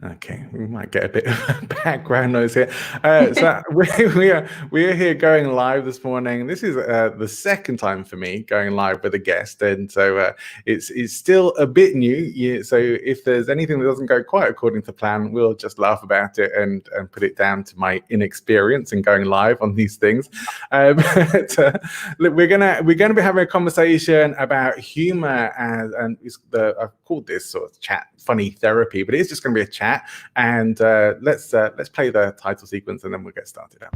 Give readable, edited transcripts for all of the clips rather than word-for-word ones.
Okay, we might get a bit of background noise here. So we are here going live this morning. This is the second time for me going live with a guest, and so it's still a bit new. So if there's anything that doesn't go quite according to plan, we'll just laugh about it and put it down to my inexperience in going live on these things. Look, we're gonna be having a conversation about humor, and I've called this sort of chat funny therapy, but it's just going to be a chat. And let's play the title sequence and then we'll get started out.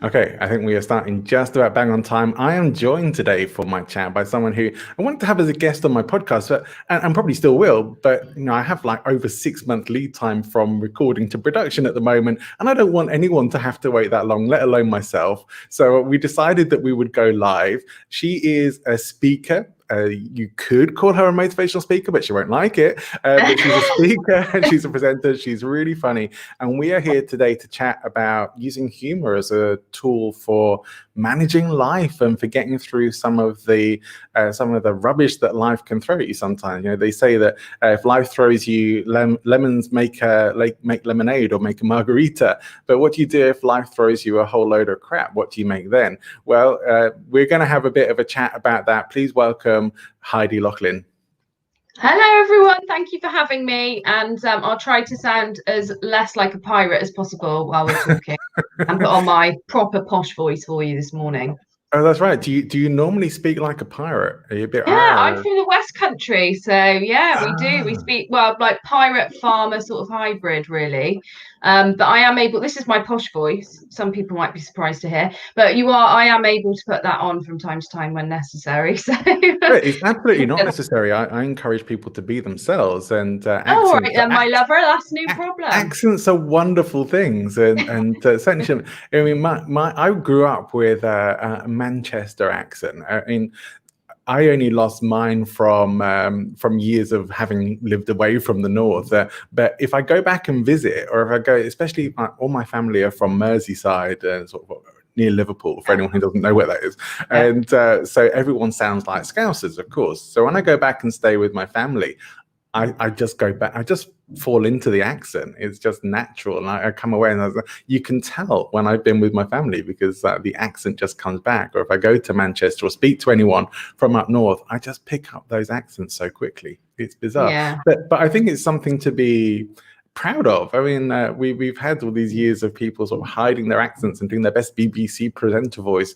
Okay, I think we are starting just about bang on time. I am joined today for my chat by someone who I wanted to have as a guest on my podcast, and probably still will, but I have like over 6 month lead time from recording to production at the moment, and I don't want anyone to have to wait that long, let alone myself. So we decided that we would go live. She is a speaker. You could call her a motivational speaker, but she won't like it. But she's a speaker and she's a presenter. She's really funny. And we are here today to chat about using humor as a tool for managing life and for getting through some of the rubbish that life can throw at you sometimes. They say that if life throws you lemons, make lemonade or make a margarita. But what do you do if life throws you a whole load of crap? What do you make then? Well, we're going to have a bit of a chat about that. Please welcome Heidi Loughlin. Hello everyone, thank you for having me, and I'll try to sound as less like a pirate as possible while we're talking and put on my proper posh voice for you this morning. Oh, that's right. Do you normally speak like a pirate? Are you a bit? Yeah, I'm from the West Country, so yeah, we do. We speak like pirate farmer sort of hybrid, really. But I am able. This is my posh voice. Some people might be surprised to hear, but I am able to put that on from time to time when necessary. So it's absolutely not necessary. I encourage people to be themselves, and all right then, my lover, that's no problem. Accents are wonderful things, and essentially, I mean, I grew up with a Manchester accent. I mean, I only lost mine from years of having lived away from the north. But if I go back and visit, or if I go, especially all my family are from Merseyside, sort of near Liverpool, for anyone who doesn't know where that is. And so everyone sounds like Scousers, of course. So when I go back and stay with my family, I just go back. I just fall into the accent. It's just natural, and I come away, and you can tell when I've been with my family because the accent just comes back. Or if I go to Manchester or speak to anyone from up north, I just pick up those accents so quickly. It's bizarre, yeah. But I think it's something to be proud of. I mean, we've had all these years of people sort of hiding their accents and doing their best BBC presenter voice.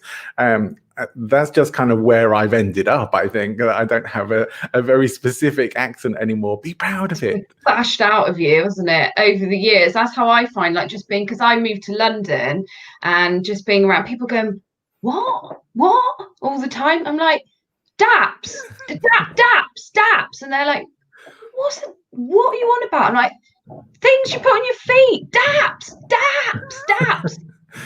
That's just kind of where I've ended up. I think I don't have a very specific accent anymore. Be proud of it. It's bashed out of you, isn't it, over the years? That's how I find, like, just being, because I moved to London and just being around people going, what all the time. I'm like, daps, daps, and they're like, what are you on about? I'm like, things you put on your feet, daps.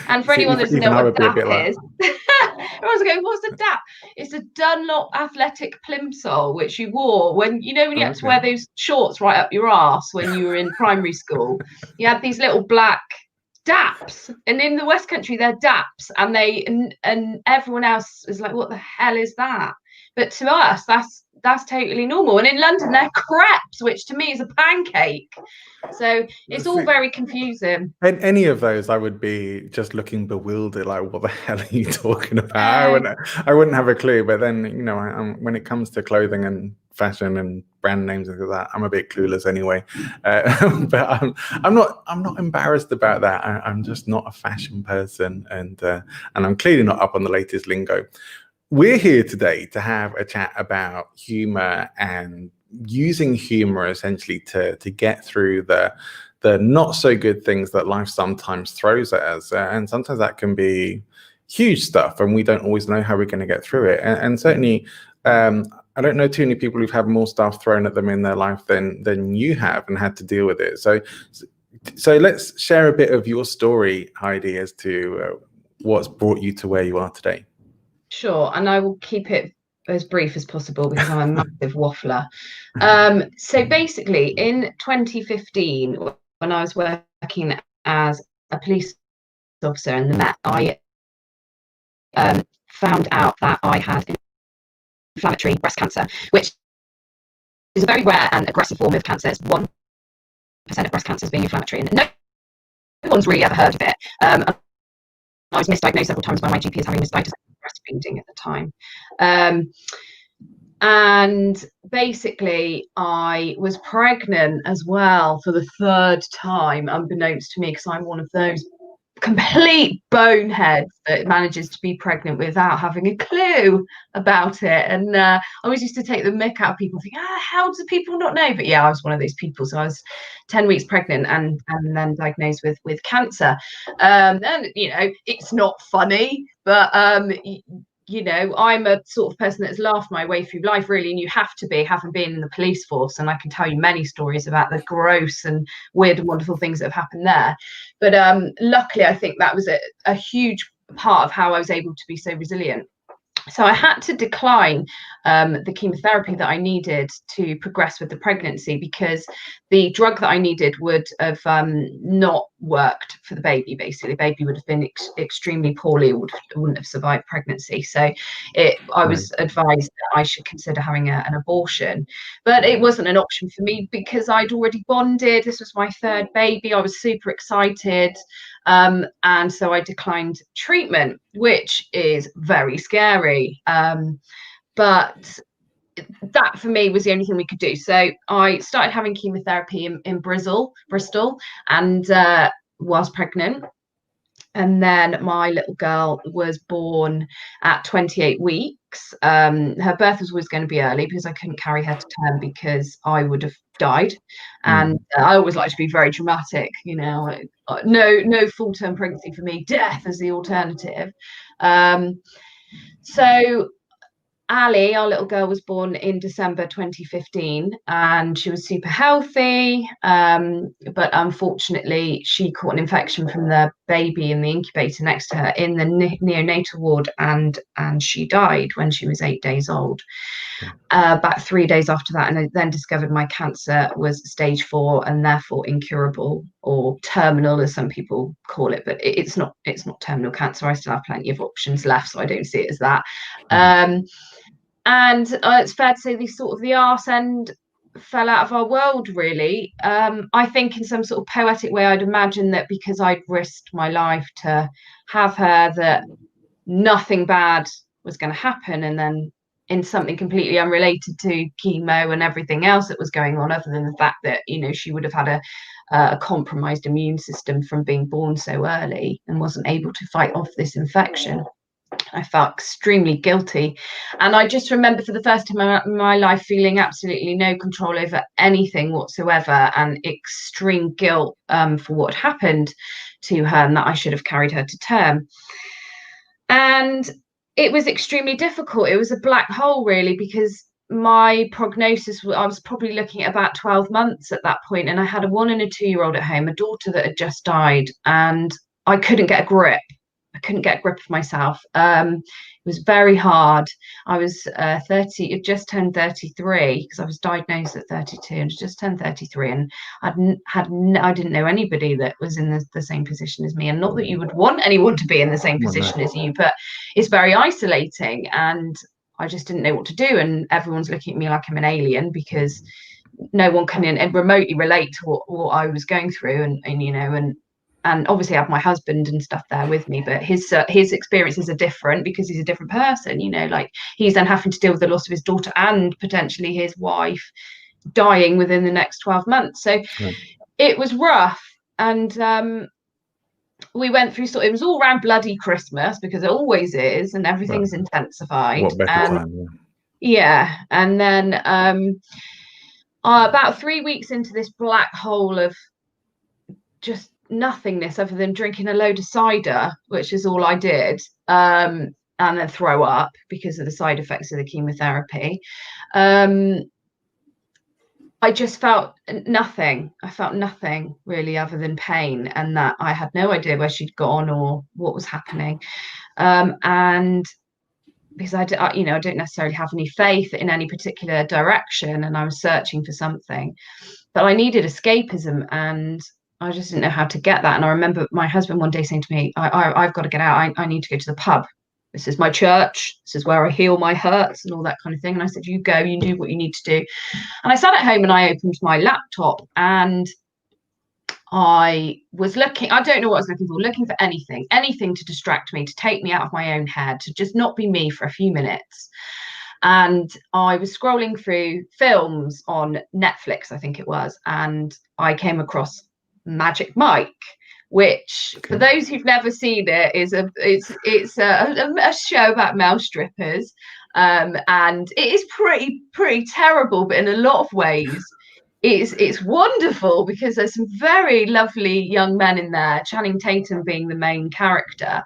And for anyone that doesn't know what dap is, everyone's going, what's a dap? It's a Dunlop athletic plimsoll, which you wore when you had to wear those shorts right up your arse when you were in primary school. You had these little black daps, and in the West Country they're daps, and everyone else is like, what the hell is that? But to us, that's totally normal. And in London, they're crepes, which to me is a pancake. So it's all very confusing. And any of those, I would be just looking bewildered, like, what the hell are you talking about? I wouldn't have a clue. But then, when it comes to clothing and fashion and brand names and things like that, I'm a bit clueless anyway. But I'm not embarrassed about that. I'm just not a fashion person, and I'm clearly not up on the latest lingo. We're here today to have a chat about humor and using humor essentially to get through the not so good things that life sometimes throws at us. And sometimes that can be huge stuff, and we don't always know how we're going to get through it. And certainly, I don't know too many people who've had more stuff thrown at them in their life than you have and had to deal with it. So let's share a bit of your story, Heidi, as to what's brought you to where you are today. Sure, and I will keep it as brief as possible because I'm a massive waffler. So basically, in 2015, when I was working as a police officer in the Met, I found out that I had inflammatory breast cancer, which is a very rare and aggressive form of cancer. It's 1% of breast cancers being inflammatory, and no one's really ever heard of it. I was misdiagnosed several times by my GP as having misdiagnosed breastfeeding at the time. And basically I was pregnant as well for the 3rd time, unbeknownst to me, because I'm one of those complete boneheads that manages to be pregnant without having a clue about it. And I always used to take the mick out of people, think, how do people not know? But yeah, I was one of those people. So I was 10 weeks pregnant and then diagnosed with cancer. And you know, it's not funny, but you know, I'm a sort of person that's laughed my way through life, really, and you have to be, having been in the police force, and I can tell you many stories about the gross and weird and wonderful things that have happened there. But luckily, I think that was a huge part of how I was able to be so resilient. So I had to decline the chemotherapy that I needed to progress with the pregnancy, because the drug that I needed would have not worked for the baby. Basically, the baby would have been extremely poorly, wouldn't have survived pregnancy. So I was advised that I should consider having an abortion, but it wasn't an option for me because I'd already bonded. This was my 3rd baby. I was super excited. And so I declined treatment, which is very scary. But that for me was the only thing we could do. So I started having chemotherapy in Bristol, and was pregnant. And then my little girl was born at 28 weeks. Her birth was always going to be early because I couldn't carry her to term because I would have died. And I always like to be very dramatic, you know, no full-term pregnancy for me, death as the alternative. So Ali, our little girl, was born in December 2015, and she was super healthy, but unfortunately she caught an infection from the baby in the incubator next to her in the neonatal ward, and she died when she was 8 days old. About 3 days after that, and I then discovered my cancer was stage 4 and therefore incurable, or terminal as some people call it, but it's not terminal cancer. I still have plenty of options left, so I don't see it as that. And it's fair to say the arse end fell out of our world, really. I think in some sort of poetic way, I'd imagine that because I'd risked my life to have her, that nothing bad was going to happen. And then in something completely unrelated to chemo and everything else that was going on, other than the fact that, you know, she would have had a compromised immune system from being born so early and wasn't able to fight off this infection. I felt extremely guilty, and I just remember for the first time in my life feeling absolutely no control over anything whatsoever, and extreme guilt for what happened to her, and that I should have carried her to term. And it was extremely difficult. It was a black hole, really, because my prognosis, I was probably looking at about 12 months at that point, and I had a 1 and a 2-year-old at home, a daughter that had just died, and I couldn't get a grip. I couldn't get a grip of myself. It was very hard. I was 30, just turned 33, because I was diagnosed at 32 and just turned 33, and I didn't know anybody that was in the same position as me. And not that you would want anyone to be in the same position as you, but it's very isolating, and I just didn't know what to do. And everyone's looking at me like I'm an alien, because no one can remotely relate to what I was going through, and you know, and obviously I have my husband and stuff there with me, but his experiences are different because he's a different person, you know, like he's then having to deal with the loss of his daughter and potentially his wife dying within the next 12 months. So it was rough. And we went through, it was all around bloody Christmas, because it always is, and everything's intensified. What better time? Yeah. And then about 3 weeks into this black hole of just nothingness, other than drinking a load of cider, which is all I did, and then throw up because of the side effects of the chemotherapy. I just felt nothing. I felt nothing really other than pain, and that I had no idea where she'd gone or what was happening. And because I don't necessarily have any faith in any particular direction, and I was searching for something, but I needed escapism, and I just didn't know how to get that. And I remember my husband one day saying to me, I've got to get out. I need to go to the pub this is my church, this is where I heal my hurts and all that kind of thing. And I said, you go, you do what you need to do. And I sat at home and I opened my laptop, and I was looking, I don't know what I was looking for anything to distract me, to take me out of my own head, to just not be me for a few minutes. And I was scrolling through films on Netflix, I think it was, and I came across Magic Mike, which, for those who've never seen it, is it's a show about male strippers, and it is pretty terrible, but in a lot of ways it's wonderful, because there's some very lovely young men in there, Channing Tatum being the main character.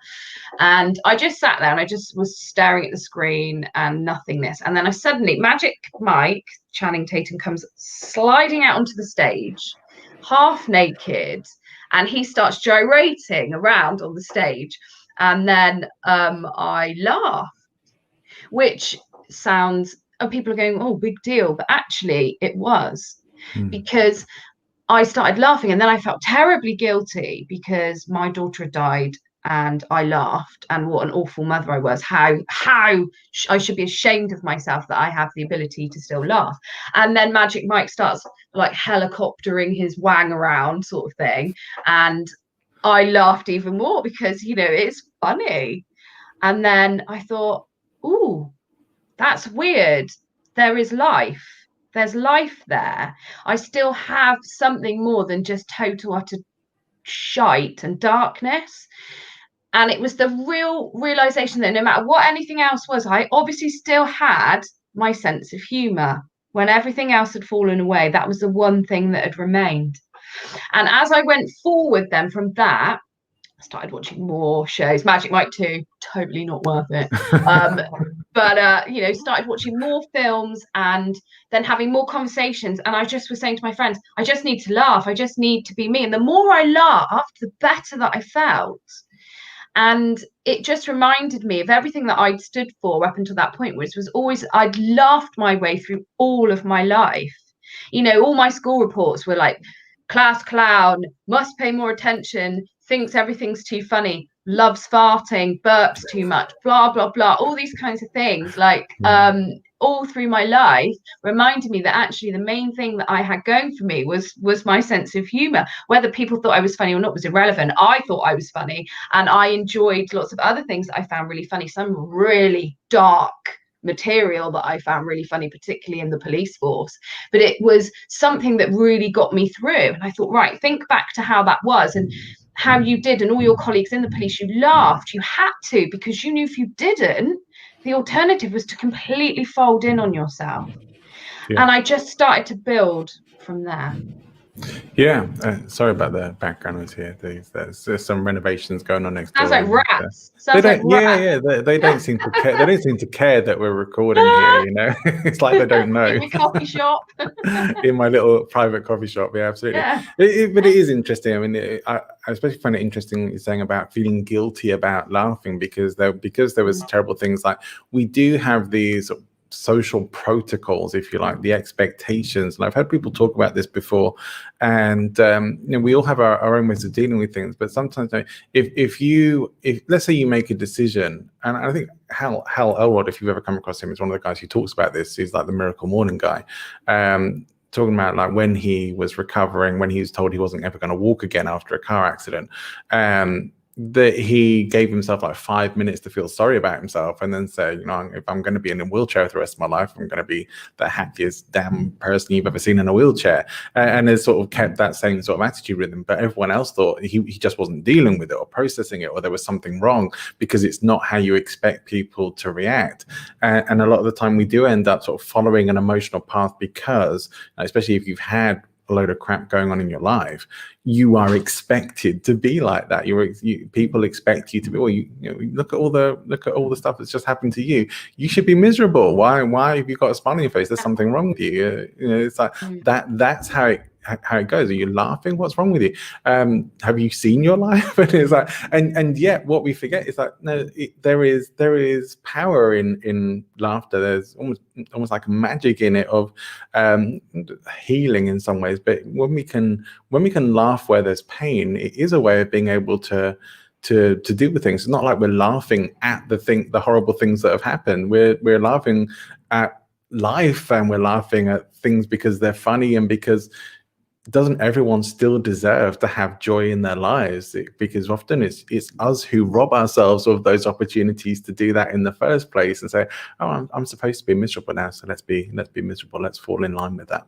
And I just sat there and I just was staring at the screen and nothingness. And then I suddenly, Magic Mike, Channing Tatum, comes sliding out onto the stage, half naked, and he starts gyrating around on the stage. And then I laughed, which sounds, and people are going, oh, big deal. But actually it was, because I started laughing, and then I felt terribly guilty because my daughter had died, and I laughed, and what an awful mother I was. How I should be ashamed of myself that I have the ability to still laugh. And then Magic Mike starts like helicoptering his wang around, sort of thing, and I laughed even more because, you know, it's funny. And then I thought, ooh, that's weird. There is life. There's life there. I still have something more than just total utter shite and darkness. And it was the real realization that no matter what anything else was, I obviously still had my sense of humor. When everything else had fallen away, that was the one thing that had remained. And as I went forward then from that, I started watching more shows. Magic Mike 2, totally not worth it. But you know, started watching more films and then having more conversations. And I just was saying to my friends, I just need to laugh. I just need to be me. And the more I laughed, the better that I felt. And it just reminded me of everything that I'd stood for up until that point, which was always, I'd laughed my way through all of my life. You know, all my school reports were like, class clown, must pay more attention, thinks everything's too funny, loves farting, burps too much, blah, blah, blah. All these kinds of things, like all through my life, reminded me that actually the main thing that I had going for me was my sense of humor. Whether people thought I was funny or not was irrelevant. I thought I was funny, and I enjoyed lots of other things that I found really funny, some really dark material that I found really funny, particularly in the police force. But it was something that really got me through. And I thought, right, think back to how that was and how you did, and all your colleagues in the police, you laughed, you had to, because you knew if you didn't, the alternative was to completely fold in on yourself. Yeah. And I just started to build from there. Yeah, sorry about the background noise here. There's some renovations going on next door. Sounds like rats. They don't seem to care. They don't seem to care that we're recording here. You know, it's like they don't know. In my coffee shop. In my little private coffee shop. Yeah, absolutely. Yeah. But it is interesting. I mean, I especially find it interesting you're saying about feeling guilty about laughing because there was terrible things. Like we do have these social protocols, if you like, the expectations, and I've heard people talk about this before, and you know, we all have our own ways of dealing with things, but sometimes, you know, if let's say you make a decision, and I think Hal Elrod, if you've ever come across him, is one of the guys who talks about this. He's like the Miracle Morning guy, talking about like when he was recovering, when he was told he wasn't ever going to walk again after a car accident, that he gave himself like 5 minutes to feel sorry about himself and then say, you know, if I'm going to be in a wheelchair for the rest of my life, I'm going to be the happiest damn person you've ever seen in a wheelchair, and has sort of kept that same sort of attitude with him. But everyone else thought he just wasn't dealing with it or processing it, or there was something wrong, because it's not how you expect people to react. And a lot of the time we do end up sort of following an emotional path because, especially if you've had a load of crap going on in your life, you are expected to be like that. People expect you to be. Well, you know, look at all the stuff that's just happened to you. You should be miserable. Why have you got a smile on your face? There's something wrong with you. You know, it's like that's how it goes. Are you laughing? What's wrong with you? Have you seen your life? And it's like, and yet what we forget is like, no, there is power in laughter. There's almost like magic in it of healing in some ways. But when we can laugh where there's pain, it is a way of being able to to deal with things. It's not like we're laughing at the horrible things that have happened. We're laughing at life, and we're laughing at things because they're funny, and because doesn't everyone still deserve to have joy in their lives? Because often it's us who rob ourselves of those opportunities to do that in the first place, and say, oh, I'm supposed to be miserable now, so let's be miserable, let's fall in line with that.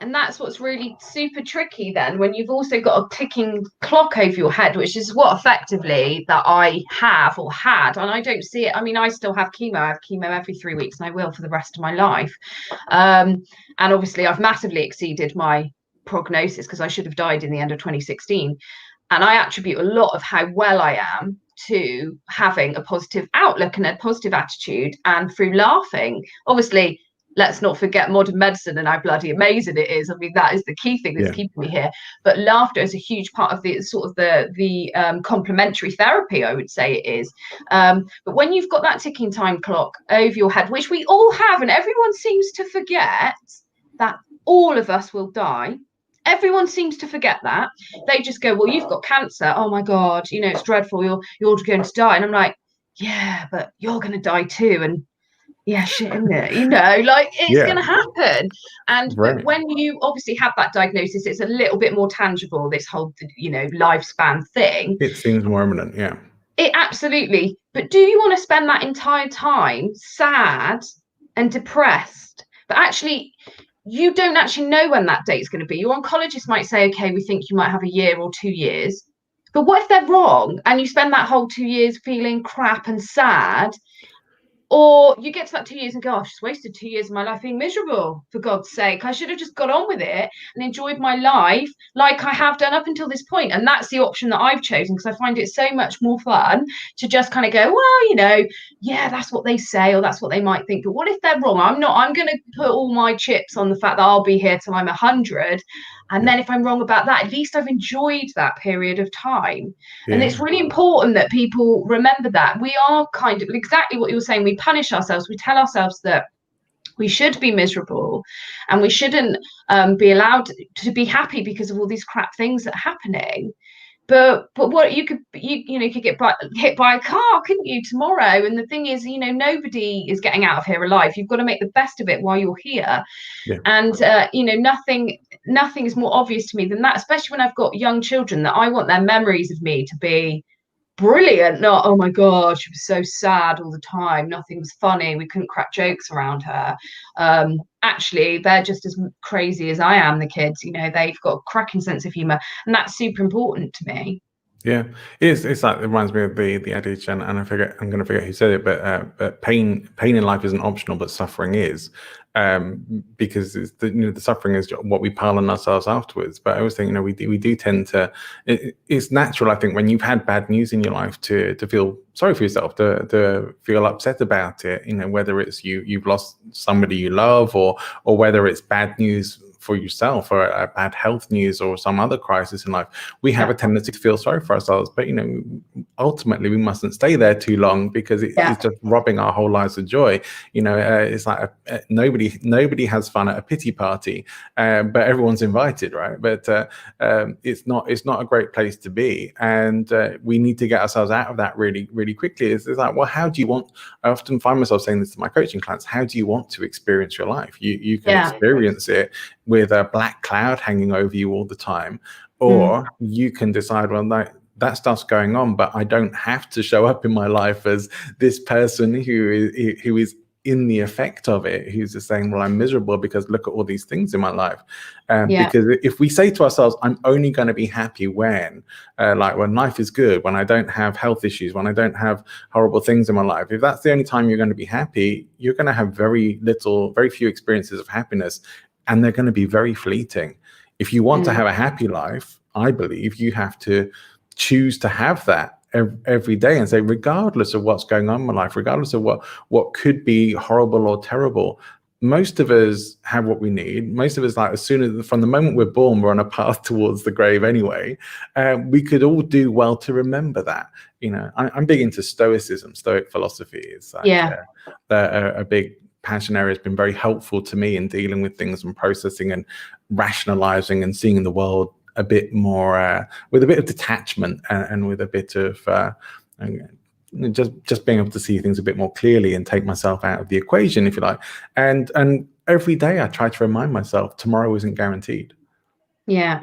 And that's what's really super tricky then, when you've also got a ticking clock over your head, which is what effectively that I have or had. And I don't see it. I mean, I still have chemo. I have chemo every 3 weeks, and I will for the rest of my life. And obviously, I've massively exceeded my prognosis, because I should have died in the end of 2016. And I attribute a lot of how well I am to having a positive outlook and a positive attitude, and through laughing. Obviously, let's not forget modern medicine and how bloody amazing it is. I mean, that is the key thing that's keeping me here. But laughter is a huge part of the sort of the complementary therapy, I would say it is. But when you've got that ticking time clock over your head, which we all have, and everyone seems to forget that all of us will die. Everyone seems to forget that. They just go, well, you've got cancer. Oh my God, you know, it's dreadful. You're going to die. And I'm like, yeah, but you're going to die too. And yeah, shit, isn't it? You know, like it's going to happen. And but when you obviously have that diagnosis, it's a little bit more tangible, this whole, you know, lifespan thing. It seems more imminent, yeah. It absolutely. But do you want to spend that entire time sad and depressed? But actually, you don't actually know when that date is going to be. Your oncologist might say, okay, we think you might have a year or 2 years. But what if they're wrong and you spend that whole 2 years feeling crap and sad? Or you get to that 2 years and go, I've just wasted 2 years of my life being miserable, for God's sake. I should have just got on with it and enjoyed my life like I have done up until this point. And that's the option that I've chosen, because I find it so much more fun to just kind of go, well, you know, yeah, that's what they say, or that's what they might think. But what if they're wrong? I'm going to put all my chips on the fact that I'll be here till I'm 100. And then if I'm wrong about that, at least I've enjoyed that period of time. And it's really important that people remember that. We are kind of exactly what you were saying. We punish ourselves. We tell ourselves that we should be miserable, and we shouldn't be allowed to be happy because of all these crap things that are happening. But what you could get hit by a car, couldn't you, tomorrow? And the thing is, you know, nobody is getting out of here alive. You've got to make the best of it while you're here. And you know, nothing is more obvious to me than that, especially when I've got young children, that I want their memories of me to be brilliant, not, oh my God, she was so sad all the time, nothing was funny, we couldn't crack jokes around her. Actually, they're just as crazy as I am, the kids. You know, they've got a cracking sense of humor, and that's super important to me. Yeah, it's like, it reminds me of the adage, and I'm going to forget who said it, but pain in life isn't optional, but suffering is, because it's the suffering is what we pile on ourselves afterwards. But I always think, you know, we do tend to, it's natural, I think, when you've had bad news in your life to feel sorry for yourself, to feel upset about it, you know, whether it's you've lost somebody you love, or whether it's bad news for yourself, or a bad health news, or some other crisis in life. We have a tendency to feel sorry for ourselves, but you know, ultimately we mustn't stay there too long, because it's just robbing our whole lives of joy. You know, it's like nobody has fun at a pity party, but everyone's invited, right? But it's not a great place to be, and we need to get ourselves out of that really, really quickly. It's like, well, how do you want? I often find myself saying this to my coaching clients: how do you want to experience your life? You can experience it with a black cloud hanging over you all the time, or you can decide, well, that stuff's going on, but I don't have to show up in my life as this person who is in the effect of it, who's just saying, well, I'm miserable because look at all these things in my life. Because if we say to ourselves, I'm only going to be happy when life is good, when I don't have health issues, when I don't have horrible things in my life, if that's the only time you're going to be happy, you're going to have very few experiences of happiness, and they're going to be very fleeting. If you want to have a happy life, I believe you have to choose to have that every day, and say, regardless of what's going on in my life, regardless of what could be horrible or terrible, most of us have what we need. Most of us, like, as soon as from the moment we're born, we're on a path towards the grave anyway. We could all do well to remember that. You know, I'm big into Stoicism, Stoic philosophy. It's like a big passion area. Has been very helpful to me in dealing with things and processing and rationalizing and seeing the world a bit more, with a bit of detachment, and with a bit of just being able to see things a bit more clearly and take myself out of the equation, if you like. And every day I try to remind myself tomorrow isn't guaranteed. Yeah.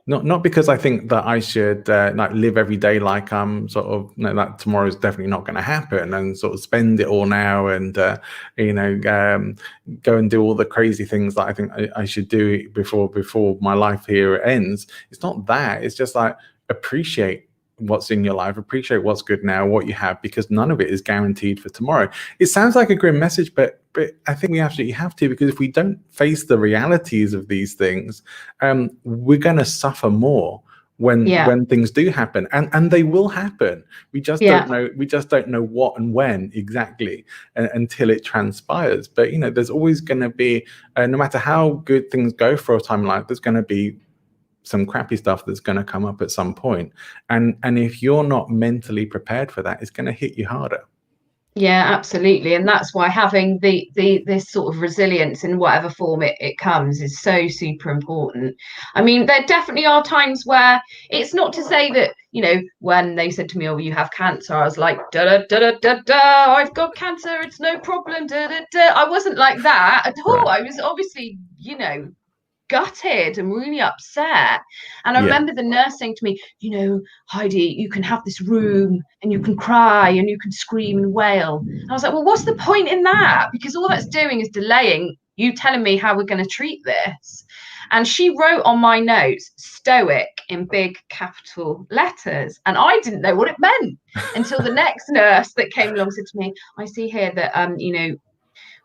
Not because I think that I should like live every day like I'm sort of, that tomorrow is definitely not going to happen, and sort of spend it all now, and go and do all the crazy things that I think I should do before my life here ends. It's not that. It's just like, appreciate what's in your life, appreciate what's good now, what you have, because none of it is guaranteed for tomorrow. It sounds like a grim message, but I think we absolutely have to, because if we don't face the realities of these things, we're going to suffer more when things do happen, and they will happen. We just don't know what and when exactly, until it transpires. But there's always going to be, no matter how good things go for a time in life, there's going to be some crappy stuff that's going to come up at some point, and if you're not mentally prepared for that, it's going to hit you harder. Yeah, absolutely. And that's why having this sort of resilience in whatever form it comes is so super important. I mean, there definitely are times where, it's not to say that, when they said to me, oh, you have cancer, I was like, da da da da da da, I've got cancer, it's no problem, da da da. I wasn't like that at all. Right. I was obviously, gutted and really upset. And I remember the nurse saying to me, Heidi, you can have this room and you can cry and you can scream and wail. And I was like, well, what's the point in that? Because all that's doing is delaying you telling me how we're going to treat this. And she wrote on my notes, stoic, in big capital letters. And I didn't know what it meant until the next nurse that came along said to me, I see here that,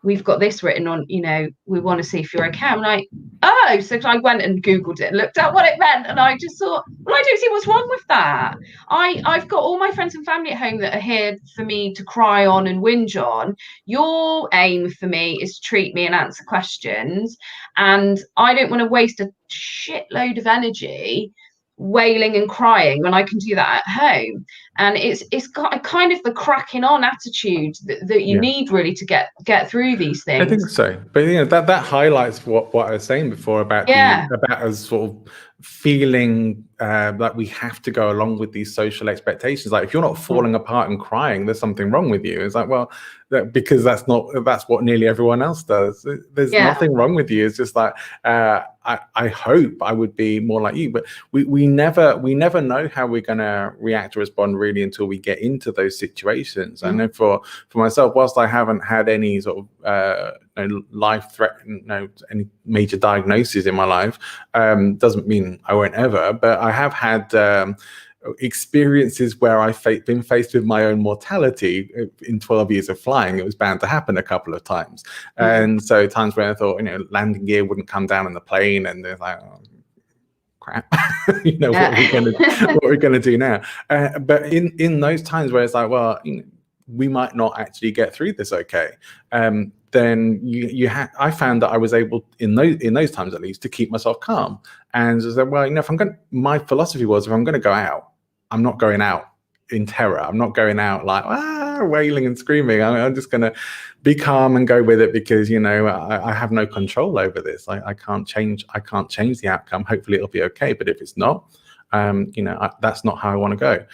we've got this written on, we want to see if you're okay. I'm like, oh, so I went and Googled it and looked at what it meant. And I just thought, well, I don't see what's wrong with that. I've got all my friends and family at home that are here for me to cry on and whinge on. Your aim for me is to treat me and answer questions. And I don't want to waste a shitload of energy wailing and crying when I can do that at home. And it's got a kind of the cracking on attitude that you need really to get through these things. I think so, but that highlights what I was saying before about about us sort of feeling like we have to go along with these social expectations. Like, if you're not falling apart and crying, there's something wrong with you. It's like, well, because that's what nearly everyone else does. There's nothing wrong with you. It's just like, I hope I would be more like you, but we never know how we're going to react or respond really until we get into those situations. I know for myself, whilst I haven't had any sort of life-threatening, any major diagnoses in my life, doesn't mean I won't ever, but I have had experiences where I've been faced with my own mortality. In 12 years of flying, it was bound to happen a couple of times. And so times when I thought, landing gear wouldn't come down on the plane, and they're like, oh, crap, what are we gonna do now? But in those times where it's like, well, we might not actually get through this okay, then I found that I was able in those times, at least, to keep myself calm. And I said, well, my philosophy was, if I'm going to go out, I'm not going out in terror. I'm not going out like wailing and screaming. I'm just going to be calm and go with it, because I have no control over this. I can't change the outcome. Hopefully it'll be okay, but if it's not, that's not how I want to go.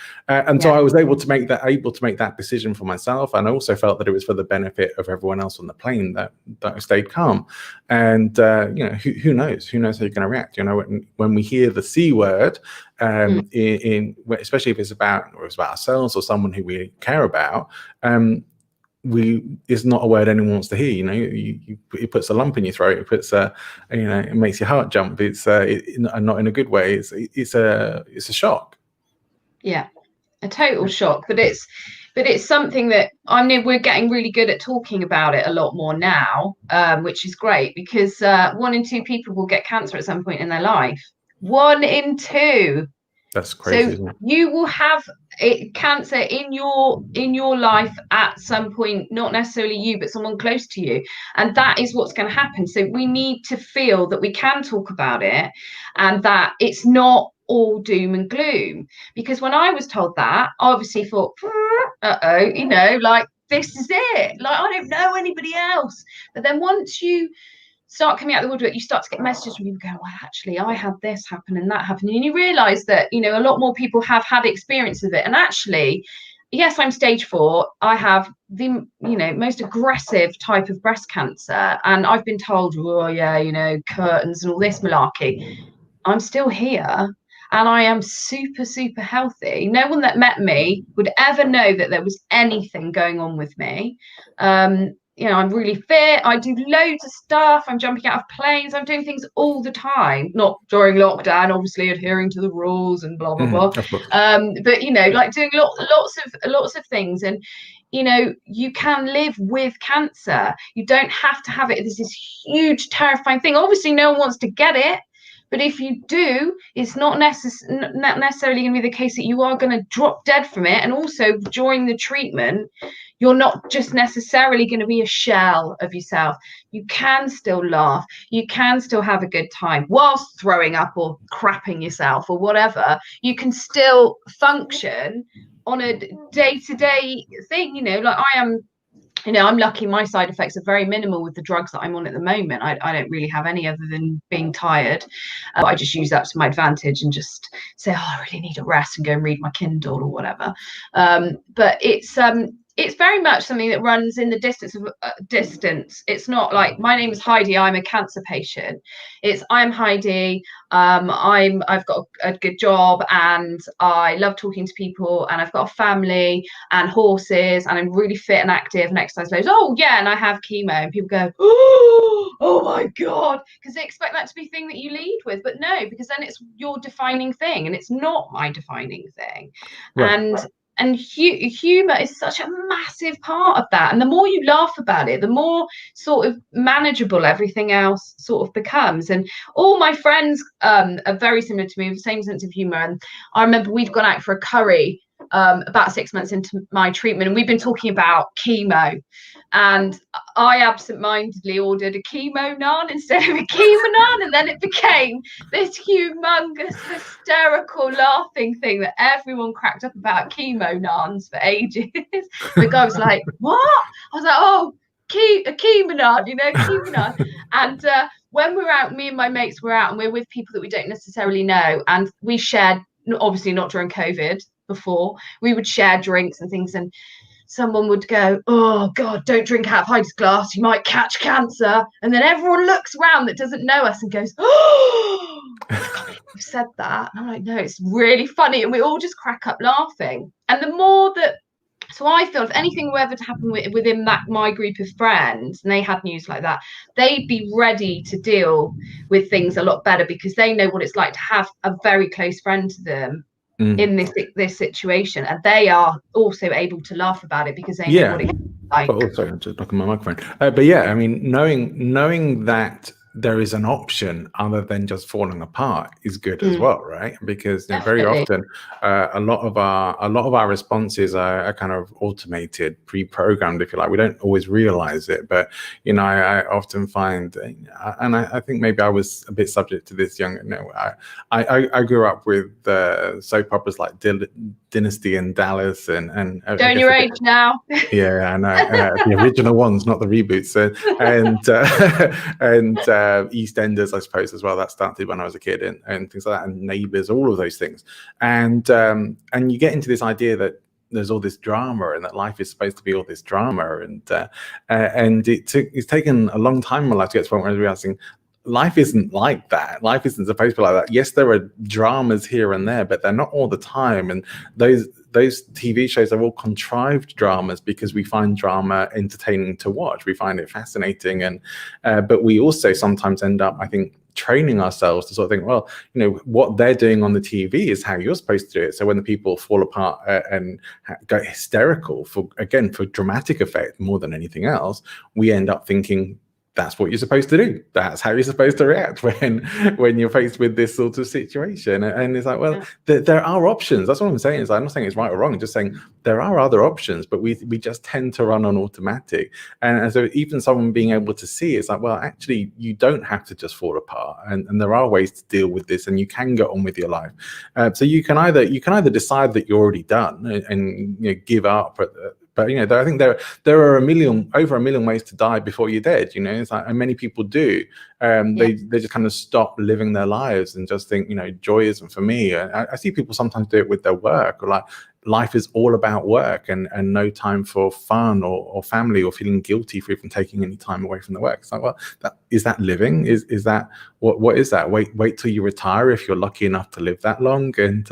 So I was able to make that decision for myself, and I also felt that it was for the benefit of everyone else on the plane that I stayed calm. And who knows how you're going to react. When we hear the C word, especially if it's about ourselves or someone who we care about, it's not a word anyone wants to hear. It puts a lump in your throat. It puts it makes your heart jump. It's not in a good way. It's a shock. Yeah, a total shock. But it's something that we're getting really good at talking about it a lot more now, which is great, because 1 in 2 people will get cancer at some point in their life. 1 in 2. That's crazy. So you will have cancer in your life at some point, not necessarily you, but someone close to you. And that is what's going to happen. So we need to feel that we can talk about it, and that it's not all doom and gloom. Because when I was told that, I obviously thought, like, this is it. Like, I don't know anybody else. But then once you start coming out of the woodwork, you start to get messages from people going, well, actually, I had this happen and that happened. And you realise that, you know, a lot more people have had experience of it. And actually, yes, I'm stage 4. I have the, you know, most aggressive type of breast cancer. And I've been told, oh, yeah, you know, curtains and all this malarkey. I'm still here. And I am super, super healthy. No one that met me would ever know that there was anything going on with me. You know, I'm really fit. I do loads of stuff. I'm jumping out of planes. I'm doing things all the time. Not during lockdown, obviously adhering to the rules and blah blah blah. But you know, like doing lots of things. And you know, you can live with cancer. You don't have to have it. This huge, terrifying thing. Obviously, no one wants to get it. But if you do, it's not necessarily going to be the case that you are going to drop dead from it. And also during the treatment, you're not just necessarily going to be a shell of yourself. You can still laugh. You can still have a good time whilst throwing up or crapping yourself or whatever. You can still function on a day-to-day thing. You know, like I am. You know, I'm lucky my side effects are very minimal with the drugs that I'm on at the moment. I don't really have any other than being tired. I just use that to my advantage and just say, oh, I really need a rest and go and read my Kindle or whatever. But it's very much something that runs in the distance. It's not like, my name is Heidi, I'm a cancer patient. It's, I'm Heidi, I've got a good job and I love talking to people and I've got a family and horses and I'm really fit and active and exercise loads. Oh yeah, and I have chemo. And people go, oh my God, because they expect that to be a thing that you lead with. But no, because then it's your defining thing and it's not my defining thing. Right. And humor is such a massive part of that. And the more you laugh about it, the more sort of manageable everything else sort of becomes. And all my friends are very similar to me, with the same sense of humor. And I remember we'd gone out for a curry about 6 months into my treatment, and we've been talking about chemo. And I absentmindedly ordered a chemo naan instead of a chemo naan, and then it became this humongous, hysterical, laughing thing that everyone cracked up about chemo naans for ages. The guy was like, "What?" I was like, "Oh, a chemo naan, you know, chemo naan." And when we're out, me and my mates were out, and we're with people that we don't necessarily know, and we shared, obviously not during COVID. Before we would share drinks and things, and someone would go, oh God, don't drink out of Heidi's glass, you might catch cancer. And then everyone looks around that doesn't know us and goes, oh, I can't believe you said that. And I'm like, no, it's really funny. And we all just crack up laughing. And the more that, so I feel if anything were ever to happen within my group of friends and they had news like that, they'd be ready to deal with things a lot better because they know what it's like to have a very close friend to them in this situation, and they are also able to laugh about it because they know what it's like. But also, I'm just knocking my microphone. But yeah, I mean, knowing that there is an option other than just falling apart is good as well, right? Because you know, very often a lot of our responses are kind of automated, pre-programmed, if you like. We don't always realize it, but you know, I often find, and I think maybe I was a bit subject to this young. No, I grew up with soap operas like Dynasty and Dallas and showing your age now. Yeah, I know the original ones, not the reboots, and EastEnders, I suppose, as well. That started when I was a kid, and things like that, and Neighbours, all of those things, and you get into this idea that there's all this drama and that life is supposed to be all this drama, and it's taken a long time in my life to get to the point where I was realizing life isn't like that. Life isn't supposed to be like that. Yes, there are dramas here and there, but they're not all the time. And those TV shows are all contrived dramas because we find drama entertaining to watch. We find it fascinating, and but we also sometimes end up, I think, training ourselves to sort of think, well, you know, what they're doing on the TV is how you're supposed to do it. So when the people fall apart and go hysterical for dramatic effect more than anything else, we end up thinking that's what you're supposed to do. That's how you're supposed to react when you're faced with this sort of situation. And it's like, well, there are options. That's what I'm saying. I'm not saying it's right or wrong. I'm just saying there are other options, but we just tend to run on automatic. And so even someone being able to see it's like, well, actually, you don't have to just fall apart. And there are ways to deal with this, and you can go on with your life. So you can either decide that you're already done and you know, give up But I think there are over a million ways to die before you're dead. It's like, and many people do. They just kind of stop living their lives and just think, joy isn't for me. I see people sometimes do it with their work, or like life is all about work and no time for fun or family, or feeling guilty for even taking any time away from the work. It's like, well, is that living? Is that what is that? Wait till you retire if you're lucky enough to live that long, and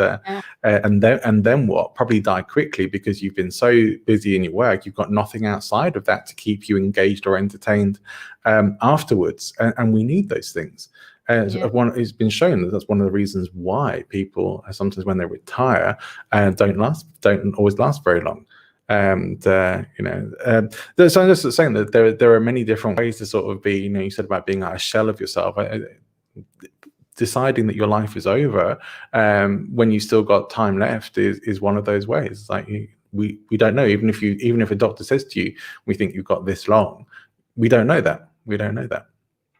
then what? Probably die quickly because you've been so busy in your work, you've got nothing outside of that to keep you engaged or entertained afterwards. And we need those things. It's been shown that that's one of the reasons why people sometimes, when they retire, don't always last very long. And so I'm just saying that there are many different ways to sort of be. You said about being a shell of yourself. Deciding that your life is over when you still got time left is one of those ways. It's like we don't know. Even if a doctor says to you, we think you've got this long, we don't know that.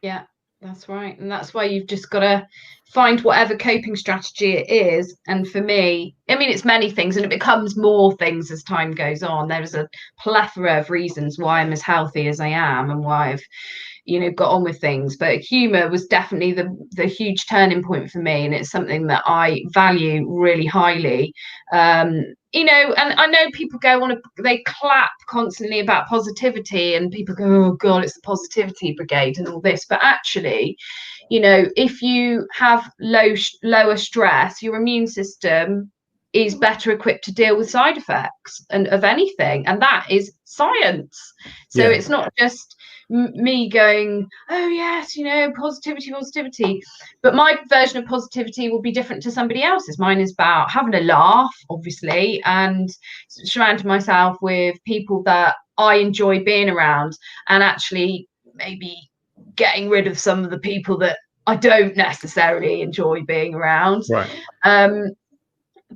Yeah, that's right. And that's why you've just got to find whatever coping strategy it is. And for me, I mean, it's many things, and it becomes more things as time goes on. There's a plethora of reasons why I'm as healthy as I am and why I've got on with things. But humour was definitely the huge turning point for me, and it's something that I value really highly. And I know people they clap constantly about positivity, and people go, oh god, it's the positivity brigade and all this, but actually, if you have lower stress, your immune system is better equipped to deal with side effects of anything, and that is science. So it's not just me going, oh yes, positivity, but my version of positivity will be different to somebody else's. Mine is about having a laugh, obviously, and surrounding myself with people that I enjoy being around, and actually maybe getting rid of some of the people that I don't necessarily enjoy being around. Right.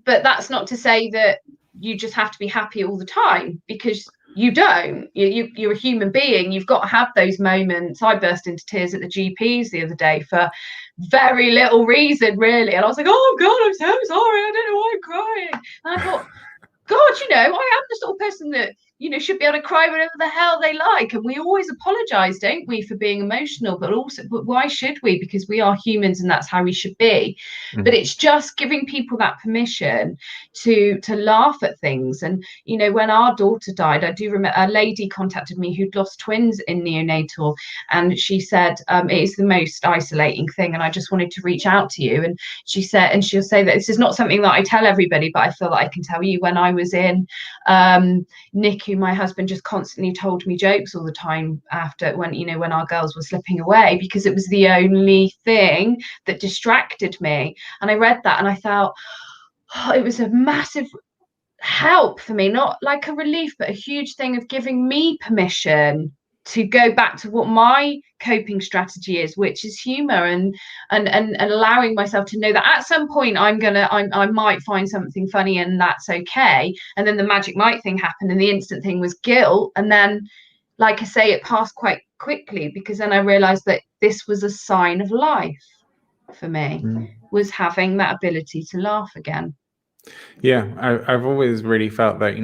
But that's not to say that you just have to be happy all the time, because you don't. You're a human being. You've got to have those moments. I burst into tears at the GP's the other day for very little reason, really. And I was like, oh God, I'm so sorry. I don't know why I'm crying. And I thought, God, I am the sort of person that, should be able to cry whatever the hell they like. And we always apologize, don't we, for being emotional, but why should we? Because we are humans and that's how we should be. Mm-hmm. But it's just giving people that permission to laugh at things. And, when our daughter died, I do remember a lady contacted me who'd lost twins in neonatal. And she said, it is the most isolating thing. And I just wanted to reach out to you. And she'll say that this is not something that I tell everybody, but I feel that I can tell you. When I was in NICU, my husband just constantly told me jokes all the time after when our girls were slipping away, because it was the only thing that distracted me. And I read that and I felt it was a massive help for me, not like a relief, but a huge thing of giving me permission to go back to what my coping strategy is, which is humor, and allowing myself to know that at some point I might find something funny, and that's okay. And then the magic might thing happened, and the instant thing was guilt. And then, like I say, it passed quite quickly, because then I realized that this was a sign of life for me, was having that ability to laugh again. Yeah, I've always really felt that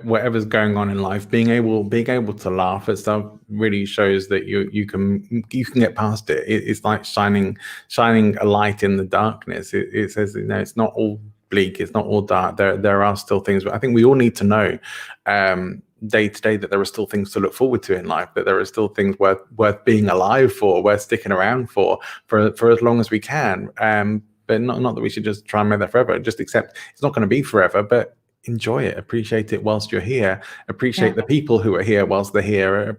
whatever's going on in life, being able to laugh at stuff really shows that you can get past it. It's like shining a light in the darkness. It says it's not all bleak, it's not all dark. There are still things, but I think we all need to know day to day that there are still things to look forward to in life, that there are still things worth being alive for, worth sticking around for as long as we can. But not that we should just try and make that forever. Just accept it's not going to be forever, but enjoy it, appreciate it whilst you're here, appreciate the people who are here whilst they're here.